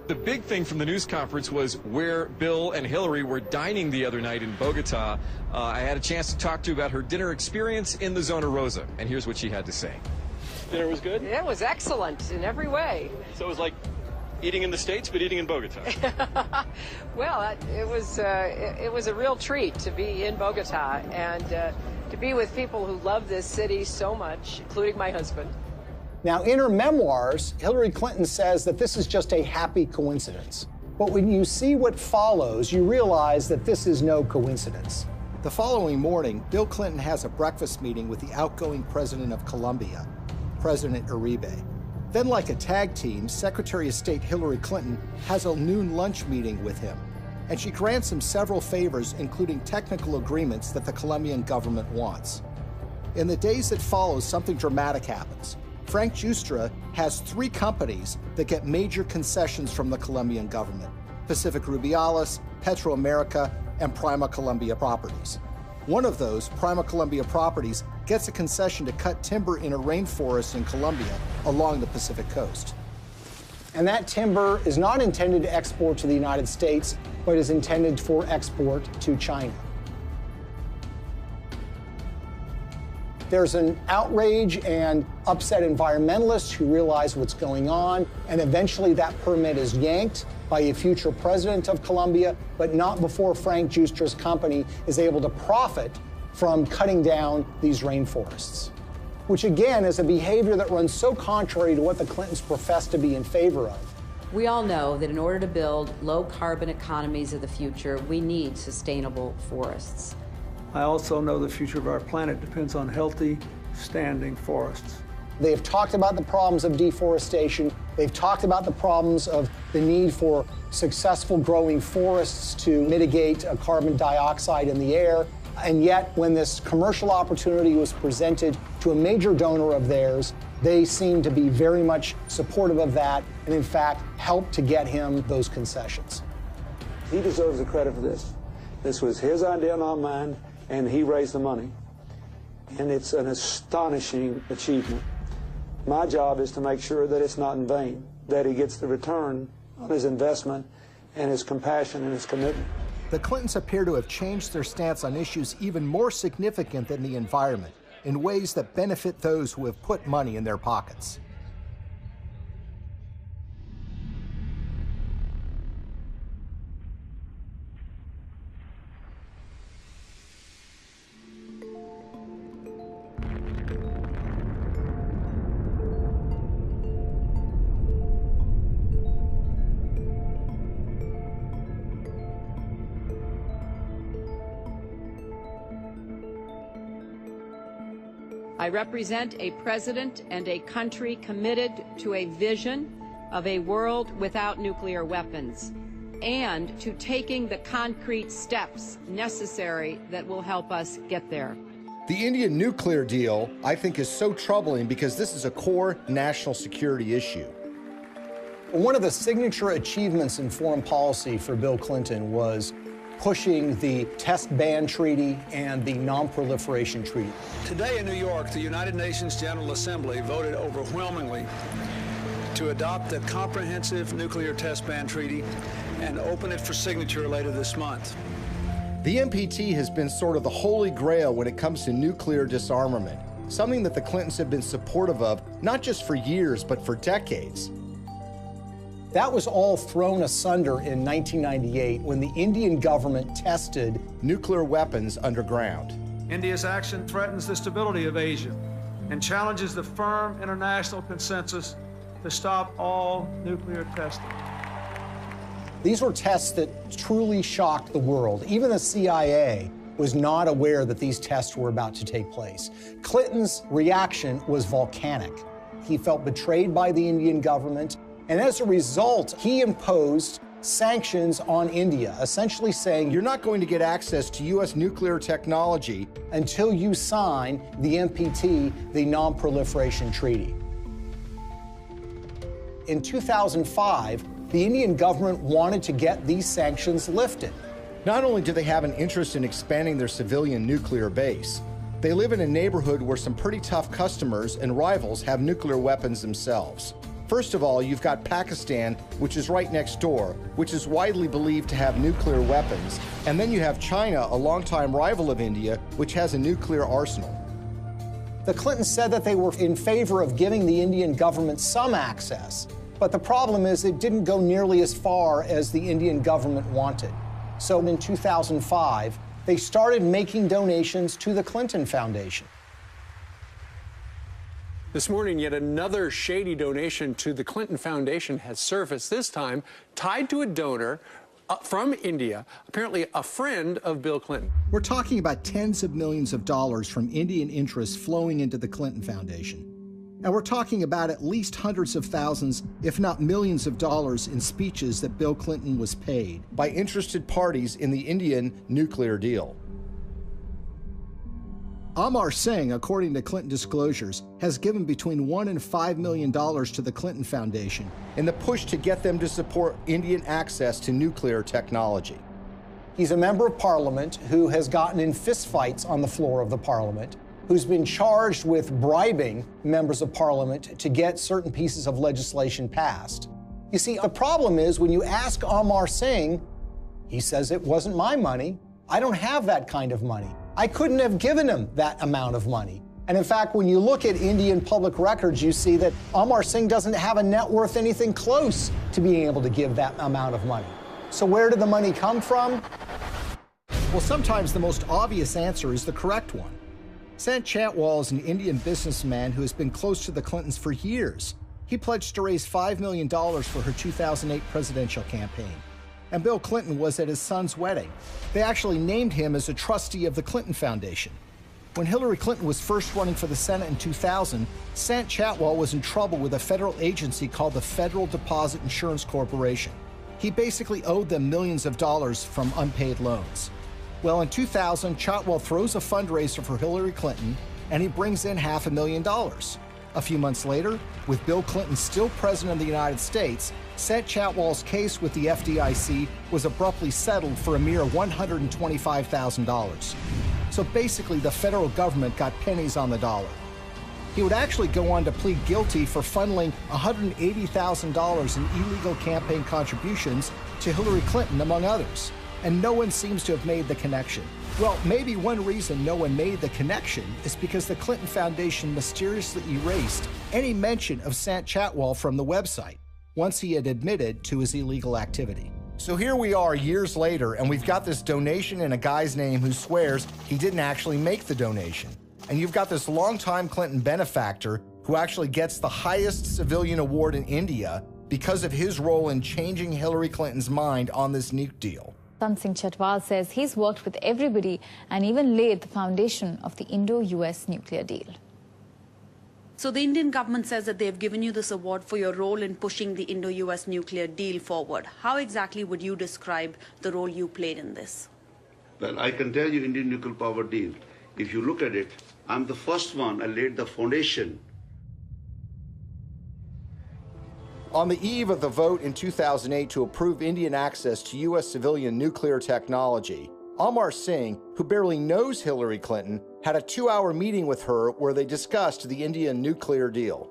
The big thing from the news conference was where Bill and Hillary were dining the other night in Bogota. I had a chance to talk to about her dinner experience in the Zona Rosa, and here's what she had to say. Dinner was good? It was excellent in every way. So it was like eating in the States, but eating in Bogota. Well, it was a real treat to be in Bogota and to be with people who love this city so much, including my husband. Now, in her memoirs, Hillary Clinton says that this is just a happy coincidence. But when you see what follows, you realize that this is no coincidence. The following morning, Bill Clinton has a breakfast meeting with the outgoing president of Colombia, President Uribe. Then, like a tag team, Secretary of State Hillary Clinton has a noon lunch meeting with him, and she grants him several favors, including technical agreements that the Colombian government wants. In the days that follow, something dramatic happens. Frank Giustra has 3 companies that get major concessions from the Colombian government: Pacific Rubiales, Petroamerica, and Prima Colombia Properties. One of those, Prima Colombia Properties, gets a concession to cut timber in a rainforest in Colombia along the Pacific coast. And that timber is not intended to export to the United States, but is intended for export to China. There's an outrage and upset environmentalists who realize what's going on, and eventually that permit is yanked by a future president of Colombia, but not before Frank Giustra's company is able to profit from cutting down these rainforests, which again is a behavior that runs so contrary to what the Clintons profess to be in favor of. We all know that in order to build low-carbon economies of the future, we need sustainable forests. I also know the future of our planet depends on healthy, standing forests. They have talked about the problems of deforestation. They've talked about the problems of the need for successful growing forests to mitigate carbon dioxide in the air. And yet, when this commercial opportunity was presented to a major donor of theirs, they seemed to be very much supportive of that and, in fact, helped to get him those concessions. He deserves the credit for this. This was his idea, not mine, and he raised the money. And it's an astonishing achievement. My job is to make sure that it's not in vain, that he gets the return on his investment and his compassion and his commitment. The Clintons appear to have changed their stance on issues even more significant than the environment, in ways that benefit those who have put money in their pockets. I represent a president and a country committed to a vision of a world without nuclear weapons and to taking the concrete steps necessary that will help us get there. The Indian nuclear deal, I think, is so troubling because this is a core national security issue. One of the signature achievements in foreign policy for Bill Clinton was pushing the Test Ban Treaty and the Non-Proliferation Treaty. Today in New York, the United Nations General Assembly voted overwhelmingly to adopt the Comprehensive Nuclear Test Ban Treaty and open it for signature later this month. The NPT has been sort of the holy grail when it comes to nuclear disarmament, something that the Clintons have been supportive of, not just for years, but for decades. That was all thrown asunder in 1998 when the Indian government tested nuclear weapons underground. India's action threatens the stability of Asia and challenges the firm international consensus to stop all nuclear testing. These were tests that truly shocked the world. Even the CIA was not aware that these tests were about to take place. Clinton's reaction was volcanic. He felt betrayed by the Indian government. And as a result, he imposed sanctions on India, essentially saying, you're not going to get access to U.S. nuclear technology until you sign the NPT, the Non-Proliferation Treaty. In 2005, the Indian government wanted to get these sanctions lifted. Not only do they have an interest in expanding their civilian nuclear base, they live in a neighborhood where some pretty tough customers and rivals have nuclear weapons themselves. First of all, you've got Pakistan, which is right next door, which is widely believed to have nuclear weapons. And then you have China, a longtime rival of India, which has a nuclear arsenal. The Clintons said that they were in favor of giving the Indian government some access, but the problem is it didn't go nearly as far as the Indian government wanted. So in 2005, they started making donations to the Clinton Foundation. This morning, yet another shady donation to the Clinton Foundation has surfaced, this time tied to a donor from India, apparently a friend of Bill Clinton. We're talking about tens of millions of dollars from Indian interests flowing into the Clinton Foundation. And we're talking about at least hundreds of thousands, if not millions of dollars in speeches that Bill Clinton was paid by interested parties in the Indian nuclear deal. Amar Singh, according to Clinton disclosures, has given between $1 and $5 million to the Clinton Foundation in the push to get them to support Indian access to nuclear technology. He's a member of parliament who has gotten in fistfights on the floor of the parliament, who's been charged with bribing members of parliament to get certain pieces of legislation passed. You see, the problem is when you ask Amar Singh, he says it wasn't my money. I don't have that kind of money. I couldn't have given him that amount of money. And in fact, when you look at Indian public records, you see that Amar Singh doesn't have a net worth anything close to being able to give that amount of money. So where did the money come from? Well, sometimes the most obvious answer is the correct one. Sant Chhatwal is an Indian businessman who has been close to the Clintons for years. He pledged to raise $5 million for her 2008 presidential campaign. And Bill Clinton was at his son's wedding. They actually named him as a trustee of the Clinton Foundation. When Hillary Clinton was first running for the Senate in 2000, Sant Chhatwal was in trouble with a federal agency called the Federal Deposit Insurance Corporation. He basically owed them millions of dollars from unpaid loans. Well, in 2000, Chhatwal throws a fundraiser for Hillary Clinton, and he brings in $500,000. A few months later, with Bill Clinton still president of the United States, Sant Chhatwal's case with the FDIC was abruptly settled for a mere $125,000. So basically, the federal government got pennies on the dollar. He would actually go on to plead guilty for funneling $180,000 in illegal campaign contributions to Hillary Clinton, among others. And no one seems to have made the connection. Well, maybe one reason no one made the connection is because the Clinton Foundation mysteriously erased any mention of Sant Chhatwal from the website once he had admitted to his illegal activity. So here we are years later, and we've got this donation in a guy's name who swears he didn't actually make the donation. And you've got this longtime Clinton benefactor who actually gets the highest civilian award in India because of his role in changing Hillary Clinton's mind on this nuke deal. Sant Singh Chhatwal says he's worked with everybody and even laid the foundation of the Indo-US nuclear deal. So the Indian government says that they've given you this award for your role in pushing the Indo-US nuclear deal forward. How exactly would you describe the role you played in this? Well, I can tell you Indian nuclear power deal. If you look at it, I'm the first one. I laid the foundation. On the eve of the vote in 2008 to approve Indian access to U.S. civilian nuclear technology, Amar Singh, who barely knows Hillary Clinton, had a 2-hour meeting with her where they discussed the Indian nuclear deal.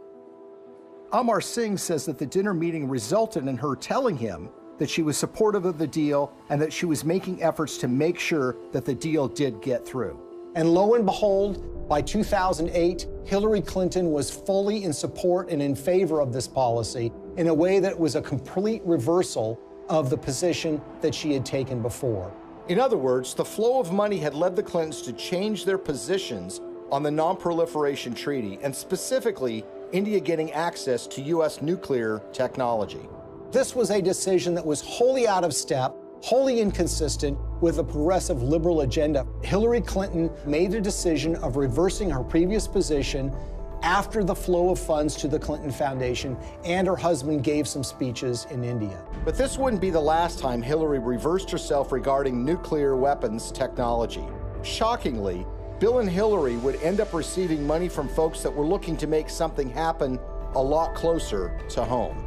Amar Singh says that the dinner meeting resulted in her telling him that she was supportive of the deal and that she was making efforts to make sure that the deal did get through. And lo and behold, by 2008, Hillary Clinton was fully in support and in favor of this policy in a way that was a complete reversal of the position that she had taken before. In other words, the flow of money had led the Clintons to change their positions on the Non-Proliferation Treaty, and specifically, India getting access to U.S. nuclear technology. This was a decision that was wholly out of step, wholly inconsistent with a progressive liberal agenda. Hillary Clinton made a decision of reversing her previous position after the flow of funds to the Clinton Foundation, and her husband gave some speeches in India. But this wouldn't be the last time Hillary reversed herself regarding nuclear weapons technology. Shockingly, Bill and Hillary would end up receiving money from folks that were looking to make something happen a lot closer to home.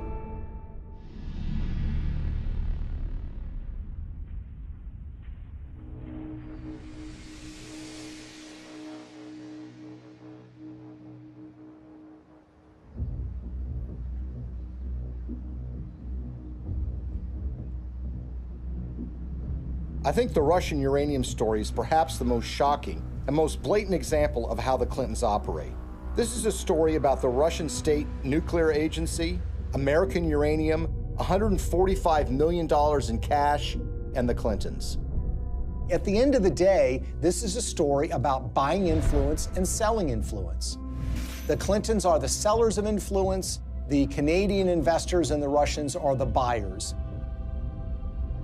I think the Russian uranium story is perhaps the most shocking and most blatant example of how the Clintons operate. This is a story about the Russian State Nuclear Agency, American uranium, $145 million in cash, and the Clintons. At the end of the day, this is a story about buying influence and selling influence. The Clintons are the sellers of influence, the Canadian investors and the Russians are the buyers.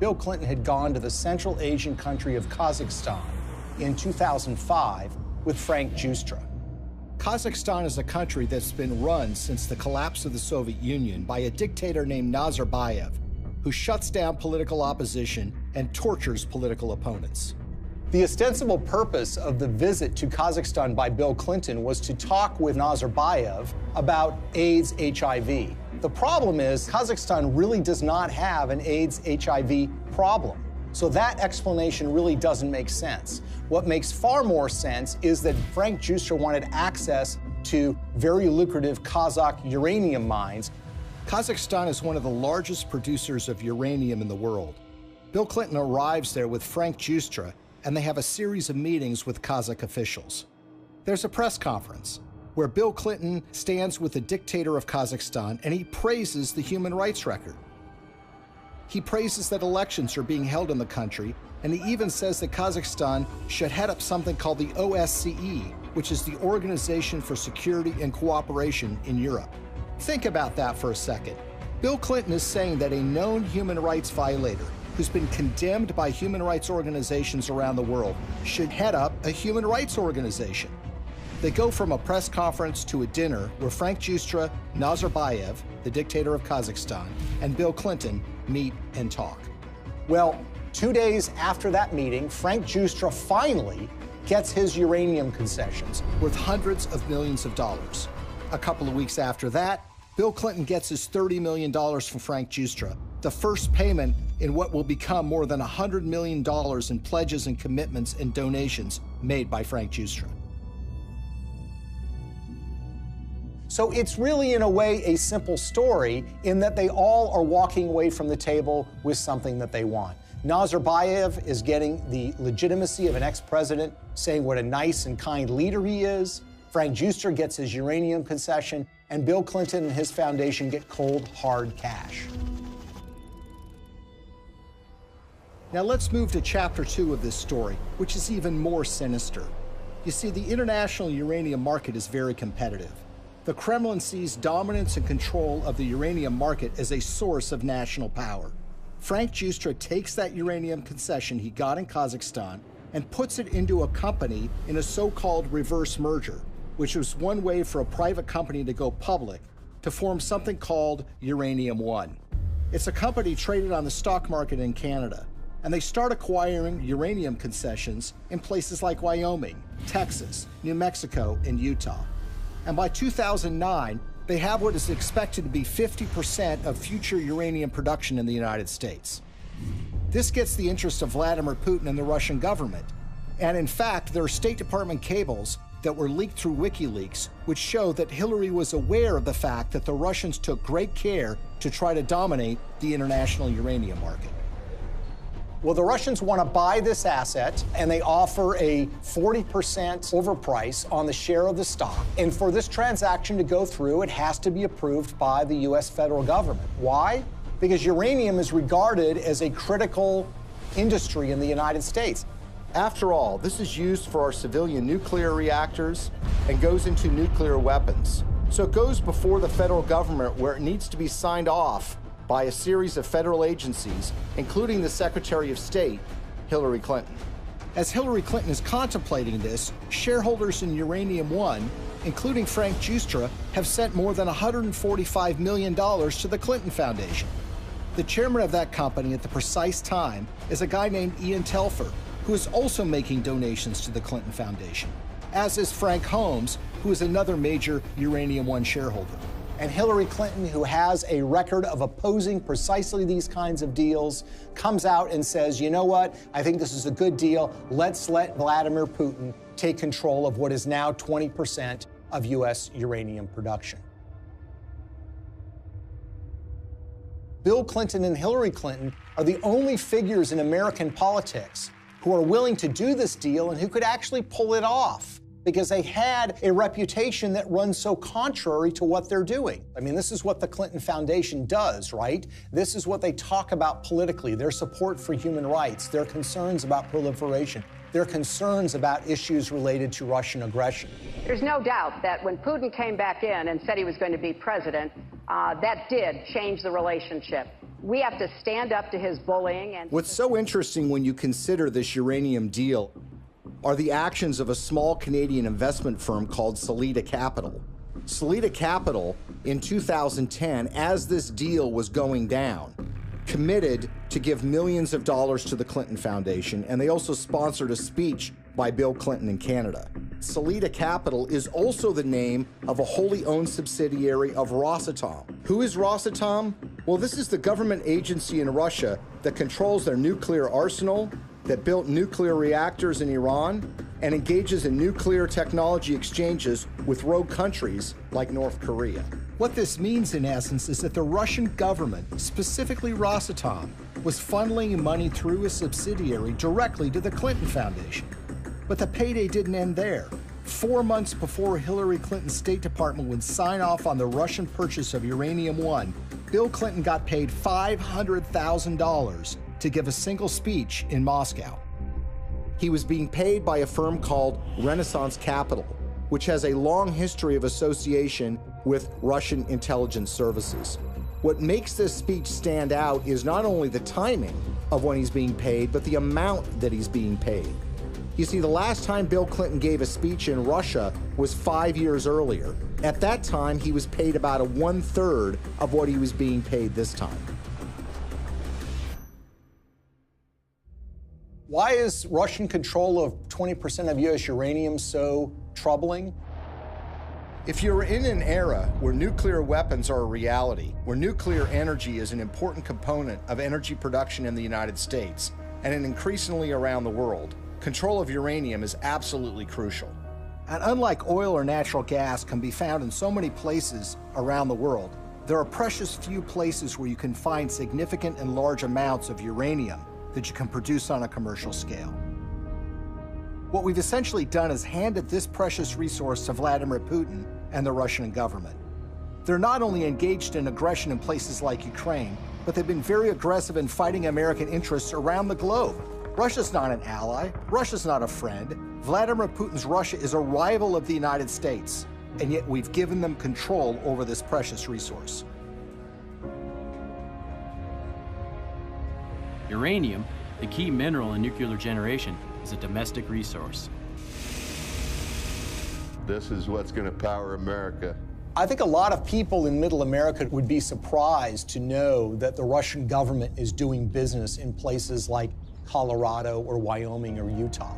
Bill Clinton had gone to the Central Asian country of Kazakhstan in 2005 with Frank Giustra. Kazakhstan is a country that's been run since the collapse of the Soviet Union by a dictator named Nazarbayev, who shuts down political opposition and tortures political opponents. The ostensible purpose of the visit to Kazakhstan by Bill Clinton was to talk with Nazarbayev about AIDS, HIV. The problem is Kazakhstan really does not have an AIDS, HIV problem. So that explanation really doesn't make sense. What makes far more sense is that Frank Giustra wanted access to very lucrative Kazakh uranium mines. Kazakhstan is one of the largest producers of uranium in the world. Bill Clinton arrives there with Frank Giustra, and they have a series of meetings with Kazakh officials. There's a press conference where Bill Clinton stands with the dictator of Kazakhstan, and he praises the human rights record. He praises that elections are being held in the country, and he even says that Kazakhstan should head up something called the OSCE, which is the Organization for Security and Cooperation in Europe. Think about that for a second. Bill Clinton is saying that a known human rights violator who's been condemned by human rights organizations around the world should head up a human rights organization. They go from a press conference to a dinner where Frank Giustra, Nazarbayev, the dictator of Kazakhstan, and Bill Clinton meet and talk. Well, 2 days after that meeting, Frank Giustra finally gets his uranium concessions worth hundreds of millions of dollars. A couple of weeks after that, Bill Clinton gets his $30 million from Frank Giustra, the first payment in what will become more than $100 million in pledges and commitments and donations made by Frank Giustra. So it's really, in a way, a simple story in that they all are walking away from the table with something that they want. Nazarbayev is getting the legitimacy of an ex-president, saying what a nice and kind leader he is. Frank Giustra gets his uranium concession, and Bill Clinton and his foundation get cold, hard cash. Now let's move to chapter 2 of this story, which is even more sinister. You see, the international uranium market is very competitive. The Kremlin sees dominance and control of the uranium market as a source of national power. Frank Giustra takes that uranium concession he got in Kazakhstan and puts it into a company in a so-called reverse merger, which was one way for a private company to go public to form something called Uranium One. It's a company traded on the stock market in Canada, and they start acquiring uranium concessions in places like Wyoming, Texas, New Mexico, and Utah. And by 2009, they have what is expected to be 50% of future uranium production in the United States. This gets the interest of Vladimir Putin and the Russian government. And in fact, there are State Department cables that were leaked through WikiLeaks, which show that Hillary was aware of the fact that the Russians took great care to try to dominate the international uranium market. Well, the Russians want to buy this asset, and they offer a 40% overprice on the share of the stock. And for this transaction to go through, it has to be approved by the U.S. federal government. Why? Because uranium is regarded as a critical industry in the United States. After all, this is used for our civilian nuclear reactors and goes into nuclear weapons. So it goes before the federal government, where it needs to be signed off by a series of federal agencies, including the Secretary of State, Hillary Clinton. As Hillary Clinton is contemplating this, shareholders in Uranium One, including Frank Giustra, have sent more than $145 million to the Clinton Foundation. The chairman of that company at the precise time is a guy named Ian Telfer, who is also making donations to the Clinton Foundation, as is Frank Holmes, who is another major Uranium One shareholder. And Hillary Clinton, who has a record of opposing precisely these kinds of deals, comes out and says, you know what, I think this is a good deal. Let's let Vladimir Putin take control of what is now 20% of U.S. uranium production. Bill Clinton and Hillary Clinton are the only figures in American politics who are willing to do this deal and who could actually pull it off. because they had a reputation that runs so contrary to what they're doing. I mean, this is what the Clinton Foundation does, right? This is what they talk about politically, their support for human rights, their concerns about proliferation, their concerns about issues related to Russian aggression. There's no doubt that when Putin came back in and said he was going to be president, that did change the relationship. We have to stand up to his bullying. And what's so interesting when you consider this uranium deal are the actions of a small Canadian investment firm called Salida Capital. Salida Capital, in 2010, as this deal was going down, committed to give millions of dollars to the Clinton Foundation, and they also sponsored a speech by Bill Clinton in Canada. Salida Capital is also the name of a wholly owned subsidiary of Rosatom. Who is Rosatom? Well, this is the government agency in Russia that controls their nuclear arsenal, that built nuclear reactors in Iran, and engages in nuclear technology exchanges with rogue countries like North Korea. What this means, in essence, is that the Russian government, specifically Rosatom, was funneling money through a subsidiary directly to the Clinton Foundation. But the payday didn't end there. 4 months before Hillary Clinton's State Department would sign off on the Russian purchase of Uranium-1, Bill Clinton got paid $500,000 to give a single speech in Moscow. He was being paid by a firm called Renaissance Capital, which has a long history of association with Russian intelligence services. What makes this speech stand out is not only the timing of when he's being paid, but the amount that he's being paid. You see, the last time Bill Clinton gave a speech in Russia was 5 years earlier. At that time, he was paid about 1/3 of what he was being paid this time. Why is Russian control of 20% of U.S. uranium so troubling? If you're in an era where nuclear weapons are a reality, where nuclear energy is an important component of energy production in the United States, and increasingly around the world, control of uranium is absolutely crucial. And unlike oil or natural gas can be found in so many places around the world, there are precious few places where you can find significant and large amounts of uranium that you can produce on a commercial scale. What we've essentially done is handed this precious resource to Vladimir Putin and the Russian government. They're not only engaged in aggression in places like Ukraine, but they've been very aggressive in fighting American interests around the globe. Russia's not an ally. Russia's not a friend. Vladimir Putin's Russia is a rival of the United States, and yet we've given them control over this precious resource. Uranium, the key mineral in nuclear generation, is a domestic resource. This is what's going to power America. I think a lot of people in Middle America would be surprised to know that the Russian government is doing business in places like Colorado or Wyoming or Utah.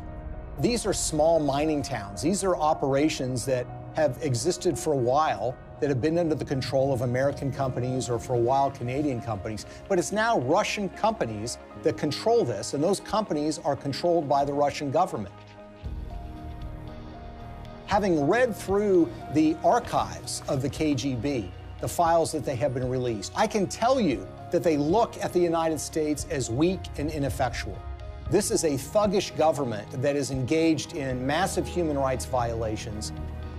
These are small mining towns. These are operations that have existed for a while, that have been under the control of American companies or for a while Canadian companies. But it's now Russian companies that control this, and those companies are controlled by the Russian government. Having read through the archives of the KGB, the files that they have been released, I can tell you that they look at the United States as weak and ineffectual. This is a thuggish government that is engaged in massive human rights violations.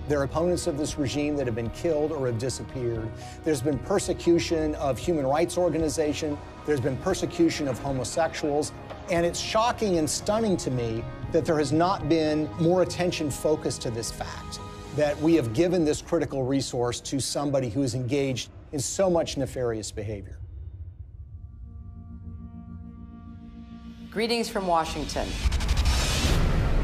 There are opponents of this regime that have been killed or have disappeared. There's been persecution of human rights organizations. There's been persecution of homosexuals. And it's shocking and stunning to me that there has not been more attention focused to this fact, that we have given this critical resource to somebody who is engaged in so much nefarious behavior. Greetings from Washington.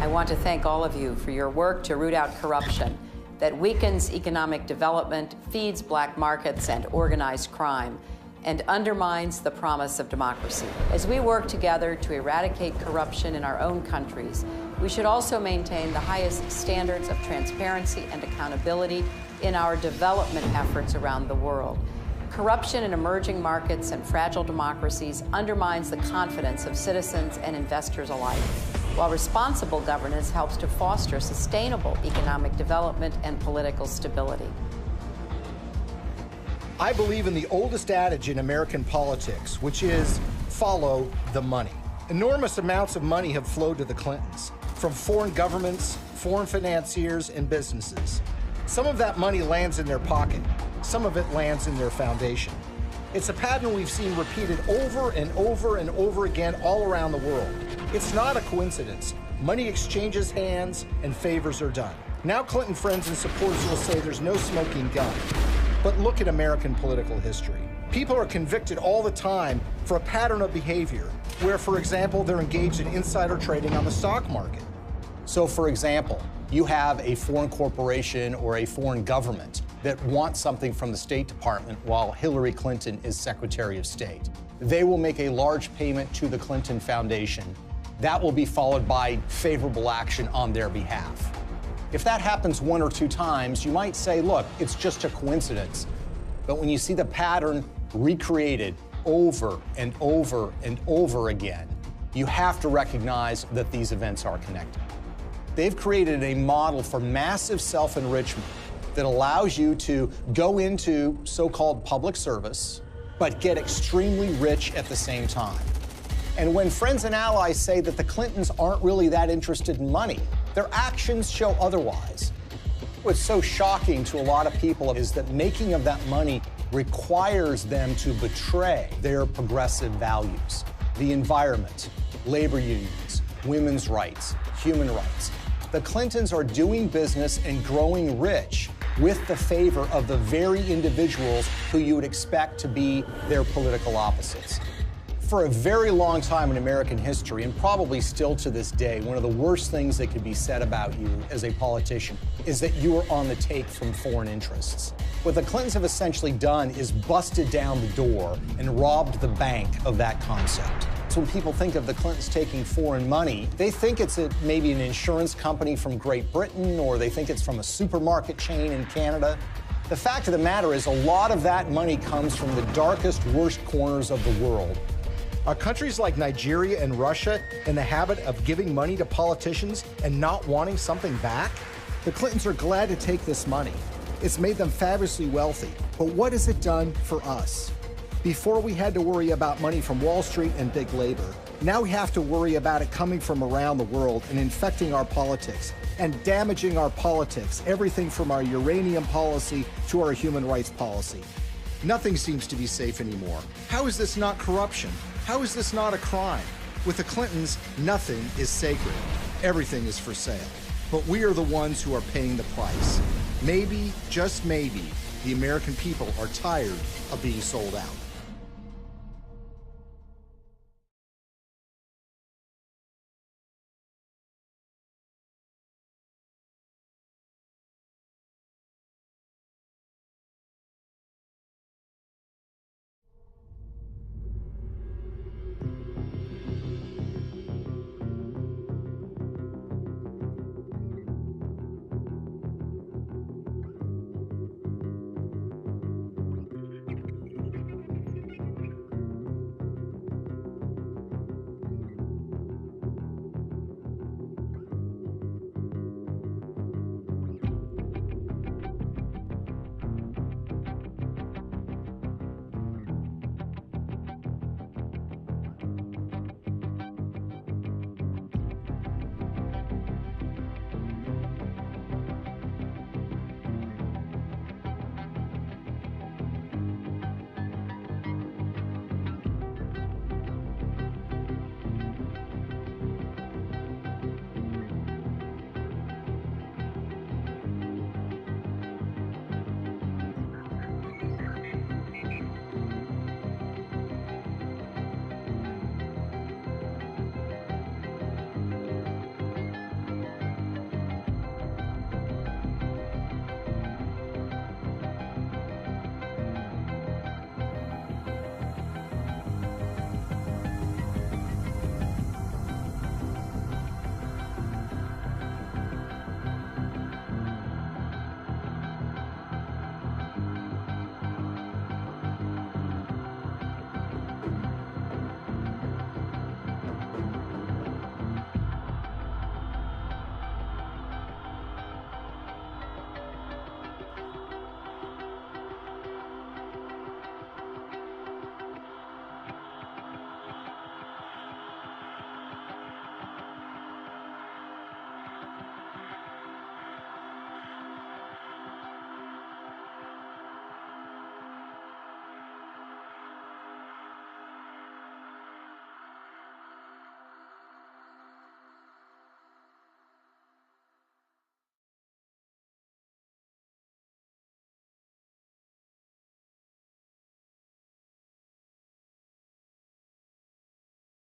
I want to thank all of you for your work to root out corruption that weakens economic development, feeds black markets and organized crime, and undermines the promise of democracy. As we work together to eradicate corruption in our own countries, we should also maintain the highest standards of transparency and accountability in our development efforts around the world. Corruption in emerging markets and fragile democracies undermines the confidence of citizens and investors alike, while responsible governance helps to foster sustainable economic development and political stability. I believe in the oldest adage in American politics, which is follow the money. Enormous amounts of money have flowed to the Clintons. from foreign governments, foreign financiers, and businesses. Some of that money lands in their pocket. Some of it lands in their foundation. It's a pattern we've seen repeated over and over and over again all around the world. It's not a coincidence. Money exchanges hands and favors are done. Now Clinton friends and supporters will say there's no smoking gun. But look at American political history. People are convicted all the time for a pattern of behavior where, for example, they're engaged in insider trading on the stock market. So, for example, you have a foreign corporation or a foreign government that wants something from the State Department while Hillary Clinton is Secretary of State. They will make a large payment to the Clinton Foundation. That will be followed by favorable action on their behalf. If that happens 1 or 2 times, you might say, look, it's just a coincidence. But when you see the pattern recreated over and over and over again, you have to recognize that these events are connected. They've created a model for massive self-enrichment that allows you to go into so-called public service, but get extremely rich at the same time. And when friends and allies say that the Clintons aren't really that interested in money, their actions show otherwise. What's so shocking to a lot of people is that making of that money requires them to betray their progressive values, the environment, labor unions, women's rights, human rights. The Clintons are doing business and growing rich with the favor of the very individuals who you would expect to be their political opposites. For a very long time in American history, and probably still to this day, one of the worst things that could be said about you as a politician is that you are on the take from foreign interests. What the Clintons have essentially done is busted down the door and robbed the bank of that concept. So when people think of the Clintons taking foreign money, they think it's maybe an insurance company from Great Britain, or they think it's from a supermarket chain in Canada. The fact of the matter is a lot of that money comes from the darkest, worst corners of the world. Are countries like Nigeria and Russia in the habit of giving money to politicians and not wanting something back? The Clintons are glad to take this money. It's made them fabulously wealthy. But what has it done for us? Before we had to worry about money from Wall Street and big labor, now we have to worry about it coming from around the world and infecting our politics and damaging our politics, everything from our uranium policy to our human rights policy. Nothing seems to be safe anymore. How is this not corruption? How is this not a crime? With the Clintons, nothing is sacred. Everything is for sale. But we are the ones who are paying the price. Maybe, just maybe, the American people are tired of being sold out.